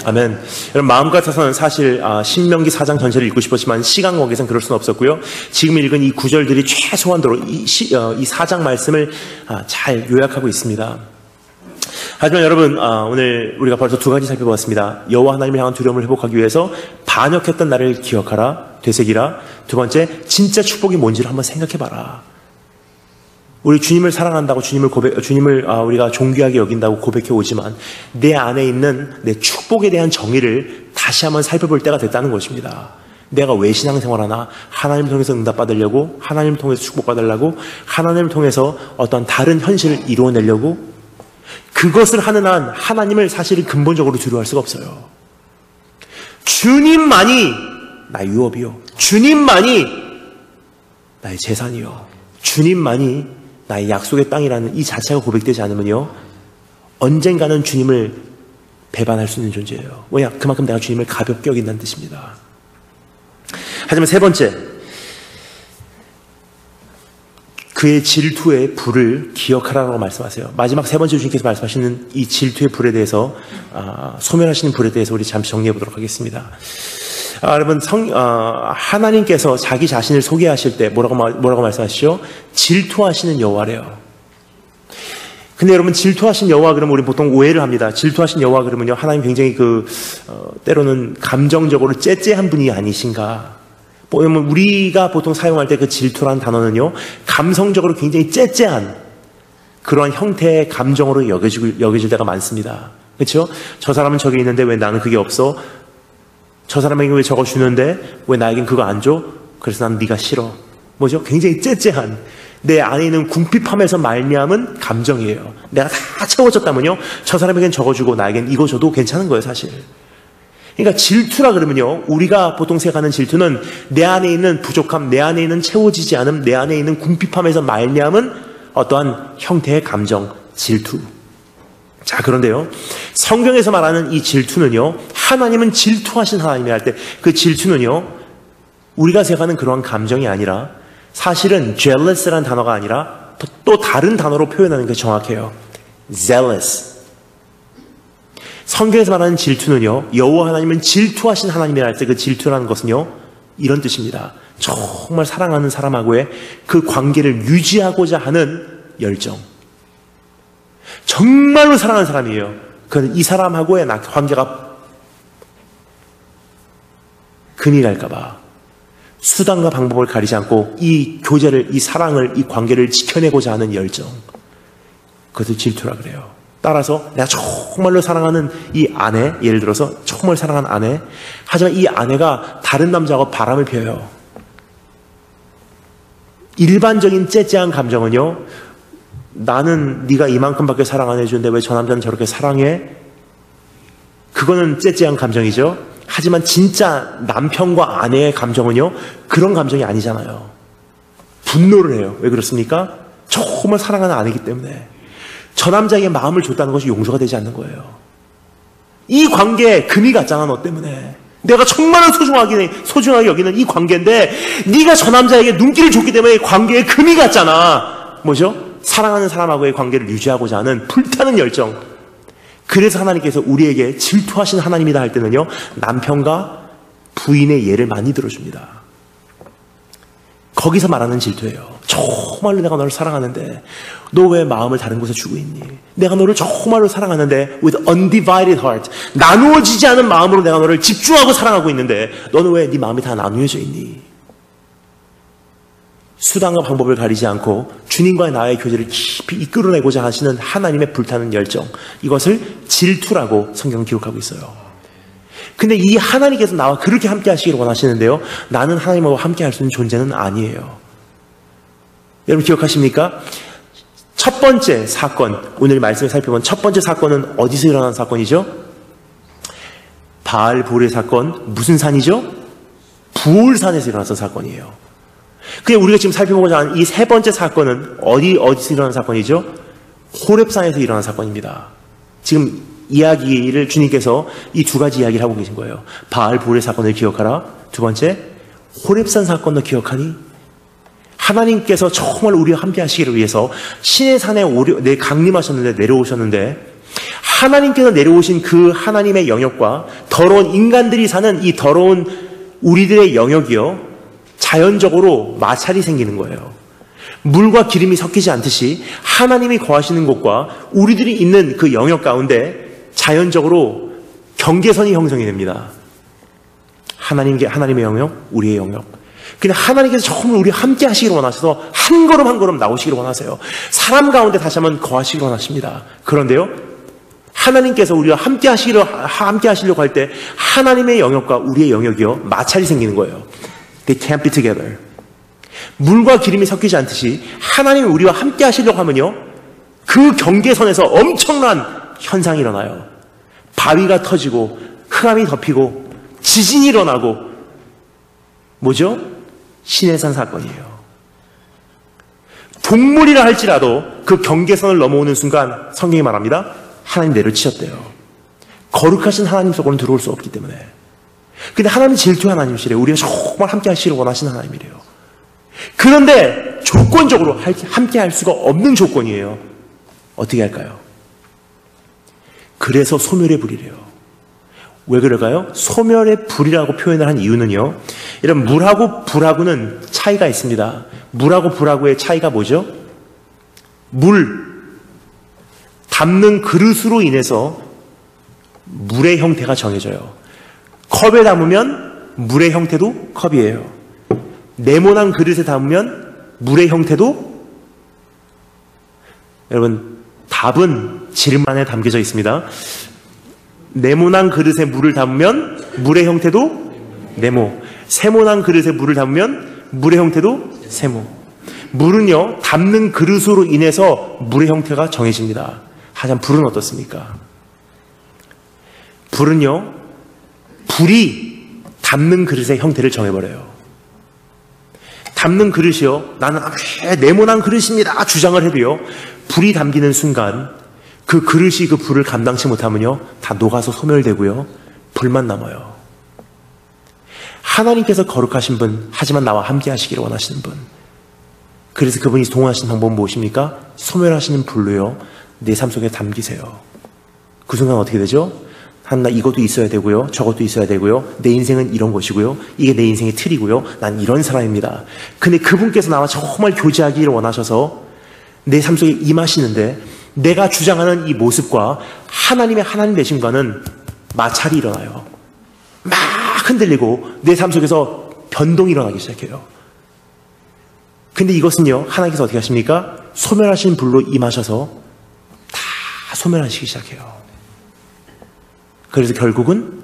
아멘. 여러분 마음 같아서는 사실 신명기 4장 전체를 읽고 싶었지만 시간 관계상 그럴 수는 없었고요. 지금 읽은 이 구절들이 최소한도로 이 4장 말씀을 잘 요약하고 있습니다. 하지만 여러분 오늘 우리가 벌써 두 가지 살펴보았습니다. 여호와 하나님을 향한 두려움을 회복하기 위해서 반역했던 나를 기억하라, 되새기라. 두 번째, 진짜 축복이 뭔지를 한번 생각해봐라. 우리 주님을 사랑한다고 주님을 우리가 존귀하게 여긴다고 고백해 오지만 내 안에 있는 내 축복에 대한 정의를 다시 한번 살펴볼 때가 됐다는 것입니다. 내가 왜 신앙생활하나? 하나님을 통해서 응답받으려고, 하나님을 통해서 축복받으려고, 하나님을 통해서 어떤 다른 현실을 이루어내려고. 그것을 하는 한 하나님을 사실은 근본적으로 두려워할 수가 없어요. 주님만이 나의 유업이요, 주님만이 나의 재산이요, 주님만이 나의 약속의 땅이라는 이 자체가 고백되지 않으면요, 언젠가는 주님을 배반할 수 있는 존재예요. 왜냐? 그만큼 내가 주님을 가볍게 여긴다는 뜻입니다. 하지만 세 번째, 그의 질투의 불을 기억하라고 말씀하세요. 마지막 세 번째 주님께서 말씀하시는 이 질투의 불에 대해서, 소멸하시는 불에 대해서 우리 잠시 정리해 보도록 하겠습니다. 여러분, 하나님께서 자기 자신을 소개하실 때 뭐라고 말씀하시죠? 질투하시는 여호와래요. 근데 여러분, 질투하신 여호와 그러면 우리 보통 오해를 합니다. 질투하신 여호와 그러면요, 하나님 굉장히 때로는 감정적으로 째째한 분이 아니신가? 왜냐면 우리가 보통 사용할 때 그 질투라는 단어는요, 감성적으로 굉장히 째째한 그러한 형태의 감정으로 여겨질 때가 많습니다. 그렇죠? 저 사람은 저게 있는데 왜 나는 그게 없어? 저 사람에게 왜 저거 주는데 왜 나에겐 그거 안 줘? 그래서 난 네가 싫어. 뭐죠? 굉장히 째째한 내 안에 있는 궁핍함에서 말미암은 감정이에요. 내가 다 채워졌다면요, 저 사람에겐 저거 주고 나에겐 이거 줘도 괜찮은 거예요, 사실. 그러니까 질투라 그러면요, 우리가 보통 생각하는 질투는 내 안에 있는 부족함, 내 안에 있는 채워지지 않음, 내 안에 있는 궁핍함에서 말미암은 어떠한 형태의 감정, 질투. 자, 그런데요, 성경에서 말하는 이 질투는요, 하나님은 질투하신 하나님이 할 때 그 질투는요, 우리가 생각하는 그러한 감정이 아니라 사실은 jealous라는 단어가 아니라 또 다른 단어로 표현하는 게 정확해요. zealous. 성경에서 말하는 질투는요, 여호와 하나님은 질투하신 하나님이라 할 때 그 질투라는 것은요, 이런 뜻입니다. 정말 사랑하는 사람하고의 그 관계를 유지하고자 하는 열정. 정말로 사랑하는 사람이에요. 그는 이 사람하고의 관계가 금이 갈까봐 수단과 방법을 가리지 않고 이 교제를, 이 사랑을, 이 관계를 지켜내고자 하는 열정. 그것을 질투라 그래요. 따라서 내가 정말로 사랑하는 이 아내, 예를 들어서 정말 사랑하는 아내, 하지만 이 아내가 다른 남자하고 바람을 피워요. 일반적인 째째한 감정은요, 나는 네가 이만큼밖에 사랑 안 해주는데 왜 저 남자는 저렇게 사랑해? 그거는 째째한 감정이죠. 하지만 진짜 남편과 아내의 감정은요, 그런 감정이 아니잖아요. 분노를 해요. 왜 그렇습니까? 정말 사랑하는 아내이기 때문에. 저 남자에게 마음을 줬다는 것이 용서가 되지 않는 거예요. 이 관계에 금이 갔잖아, 너 때문에. 내가 정말 소중하게 여기는 이 관계인데 네가 저 남자에게 눈길을 줬기 때문에 관계에 금이 갔잖아. 뭐죠? 사랑하는 사람하고의 관계를 유지하고자 하는 불타는 열정. 그래서 하나님께서 우리에게 질투하신 하나님이다 할 때는요, 남편과 부인의 예를 많이 들어줍니다. 거기서 말하는 질투예요. 정말로 내가 너를 사랑하는데 너 왜 마음을 다른 곳에 주고 있니? 내가 너를 정말로 사랑하는데 with undivided heart, 나누어지지 않은 마음으로 내가 너를 집중하고 사랑하고 있는데 너는 왜 네 마음이 다 나누어져 있니? 수단과 방법을 가리지 않고 주님과의 나의 교제를 깊이 이끌어내고자 하시는 하나님의 불타는 열정, 이것을 질투라고 성경은 기록하고 있어요. 근데 이 하나님께서 나와 그렇게 함께 하시기를 원하시는데요, 나는 하나님하고 함께 할 수 있는 존재는 아니에요. 여러분 기억하십니까? 첫 번째 사건, 오늘 말씀을 살펴본 첫 번째 사건은 어디서 일어난 사건이죠? 바알볼의 사건. 무슨 산이죠? 부올산에서 일어났던 사건이에요. 그냥 우리가 지금 살펴보고자 하는 이 세 번째 사건은 어디서 일어난 사건이죠? 호렙산에서 일어난 사건입니다. 지금 이야기를 주님께서 이 두 가지 이야기를 하고 계신 거예요. 바알볼의 사건을 기억하라. 두 번째, 호렙산 사건도 기억하니? 하나님께서 정말 우리와 함께 하시기를 위해서 신의 산에 강림하셨는데, 내려오셨는데, 하나님께서 내려오신 그 하나님의 영역과 더러운 인간들이 사는 이 더러운 우리들의 영역이요, 자연적으로 마찰이 생기는 거예요. 물과 기름이 섞이지 않듯이 하나님이 거하시는 곳과 우리들이 있는 그 영역 가운데 자연적으로 경계선이 형성이 됩니다. 하나님의 영역, 우리의 영역. 그냥 하나님께서 정말 우리와 함께 하시기를 원하셔서 한 걸음 한 걸음 나오시기를 원하세요. 사람 가운데 다시 한번 거하시기를 원하십니다. 그런데요, 하나님께서 우리와 함께 하시려고 할 때 하나님의 영역과 우리의 영역이요, 마찰이 생기는 거예요. They can't be together. 물과 기름이 섞이지 않듯이 하나님이 우리와 함께 하시려고 하면요, 그 경계선에서 엄청난 현상이 일어나요. 바위가 터지고 흑암이 덮이고 지진이 일어나고, 뭐죠? 시내산 사건이에요. 동물이라 할지라도 그 경계선을 넘어오는 순간 성경이 말합니다. 하나님 내려치셨대요. 거룩하신 하나님 속으로는 들어올 수 없기 때문에. 근데 하나님은 질투 하나님이시래요. 우리가 정말 함께 하시기를 원하시는 하나님이래요. 그런데 조건적으로 함께 할 수가 없는 조건이에요. 어떻게 할까요? 그래서 소멸의 불이래요. 왜 그럴까요? 소멸의 불이라고 표현을 한 이유는요, 이런 물하고 불하고는 차이가 있습니다. 물하고 불하고의 차이가 뭐죠? 물, 담는 그릇으로 인해서 물의 형태가 정해져요. 컵에 담으면 물의 형태도 컵이에요. 네모난 그릇에 담으면 물의 형태도, 여러분, 답은 질문 안에 담겨져 있습니다. 네모난 그릇에 물을 담으면 물의 형태도 네모, 세모난 그릇에 물을 담으면 물의 형태도 세모. 물은요, 담는 그릇으로 인해서 물의 형태가 정해집니다. 하지만 불은 어떻습니까? 불은요, 불이 담는 그릇의 형태를 정해버려요. 담는 그릇이요, 나는 네모난 그릇입니다 주장을 해도요, 불이 담기는 순간 그 그릇이 그 불을 감당치 못하면요, 다 녹아서 소멸되고요, 불만 남아요. 하나님께서 거룩하신 분, 하지만 나와 함께 하시기를 원하시는 분. 그래서 그분이 동원하시는 방법은 무엇입니까? 소멸하시는 불로요, 내 삶 속에 담기세요. 그 순간 어떻게 되죠? 하나님 나 이것도 있어야 되고요. 저것도 있어야 되고요. 내 인생은 이런 것이고요. 이게 내 인생의 틀이고요. 난 이런 사람입니다. 근데 그분께서 나와 정말 교제하기를 원하셔서 내 삶 속에 임하시는데 내가 주장하는 이 모습과 하나님의 하나님 되심과는 마찰이 일어나요. 막 흔들리고 내 삶 속에서 변동이 일어나기 시작해요. 근데 이것은요, 하나님께서 어떻게 하십니까? 소멸하신 불로 임하셔서 다 소멸하시기 시작해요. 그래서 결국은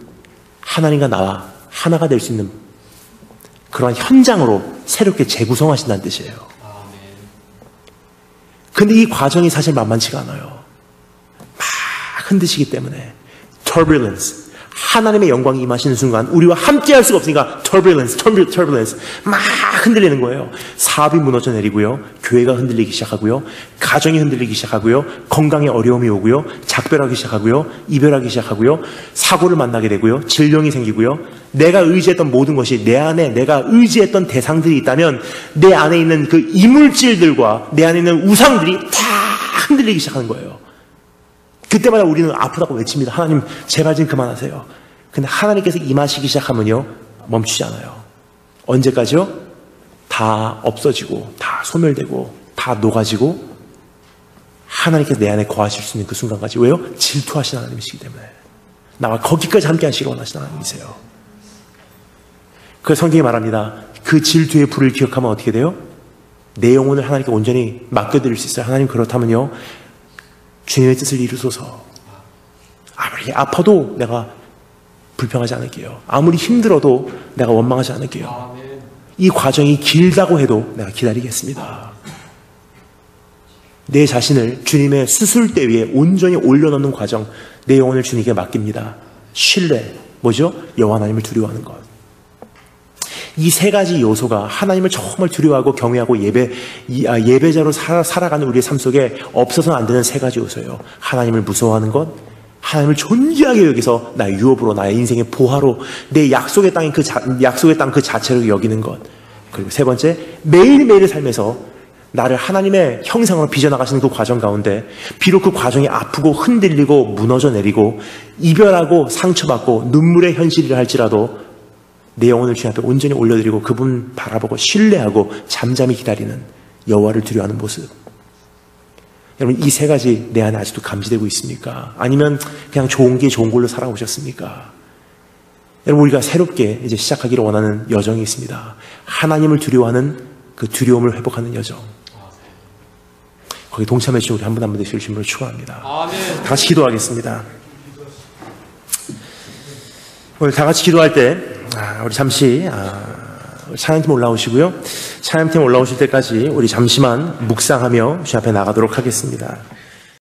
하나님과 나와 하나가 될 수 있는 그러한 현장으로 새롭게 재구성하신다는 뜻이에요. 근데 이 과정이 사실 만만치가 않아요. 막 흔드시기 때문에 turbulence, 하나님의 영광이 임하시는 순간 우리와 함께 할 수가 없으니까 turbulence 막 흔들리는 거예요. 사업이 무너져 내리고요, 교회가 흔들리기 시작하고요, 가정이 흔들리기 시작하고요, 건강에 어려움이 오고요, 작별하기 시작하고요, 이별하기 시작하고요, 사고를 만나게 되고요, 질병이 생기고요, 내가 의지했던 모든 것이 내 안에 내가 의지했던 대상들이 있다면 내 안에 있는 그 이물질들과 내 안에 있는 우상들이 다 흔들리기 시작하는 거예요. 그때마다 우리는 아프다고 외칩니다. 하나님 제발 좀 그만하세요. 근데 하나님께서 임하시기 시작하면요, 멈추지 않아요. 언제까지요? 다 없어지고 다 소멸되고 다 녹아지고 하나님께서 내 안에 거하실 수 있는 그 순간까지. 왜요? 질투하신 하나님이시기 때문에 나와 거기까지 함께 하시기 원하시는 하나님이세요. 그래서 성경이 말합니다. 그 질투의 불을 기억하면 어떻게 돼요? 내 영혼을 하나님께 온전히 맡겨드릴 수 있어요. 하나님 그렇다면요, 주님의 뜻을 이루소서. 아무리 아파도 내가 불평하지 않을게요. 아무리 힘들어도 내가 원망하지 않을게요. 이 과정이 길다고 해도 내가 기다리겠습니다. 내 자신을 주님의 수술대 위에 온전히 올려놓는 과정, 내 영혼을 주님께 맡깁니다. 신뢰, 뭐죠? 여호와 하나님을 두려워하는 것. 이 세 가지 요소가 하나님을 정말 두려워하고 경외하고 예배자로 살아가는 우리의 삶 속에 없어서는 안 되는 세 가지 요소예요. 하나님을 무서워하는 것, 하나님을 존귀하게 여기서 나의 유업으로, 나의 인생의 보화로, 내 약속의 땅 그 자체로 여기는 것. 그리고 세 번째, 매일매일의 삶에서 나를 하나님의 형상으로 빚어나가시는 그 과정 가운데 비록 그 과정이 아프고 흔들리고 무너져 내리고 이별하고 상처받고 눈물의 현실이라 할지라도 내 영혼을 주님 앞에 온전히 올려드리고 그분 바라보고 신뢰하고 잠잠히 기다리는 여호와를 두려워하는 모습. 여러분, 이 세 가지 내 안에 아직도 감지되고 있습니까? 아니면 그냥 좋은 게 좋은 걸로 살아오셨습니까? 여러분, 우리가 새롭게 이제 시작하기를 원하는 여정이 있습니다. 하나님을 두려워하는 그 두려움을 회복하는 여정. 거기 동참해 주신 우리 한 분 한 분 되시길 주님으로 축원합니다. 다 같이 기도하겠습니다. 오늘 다 같이 기도할 때 우리 잠시 찬양팀 올라오시고요. 찬양팀 올라오실 때까지 우리 잠시만 묵상하며 주님 앞에 나가도록 하겠습니다.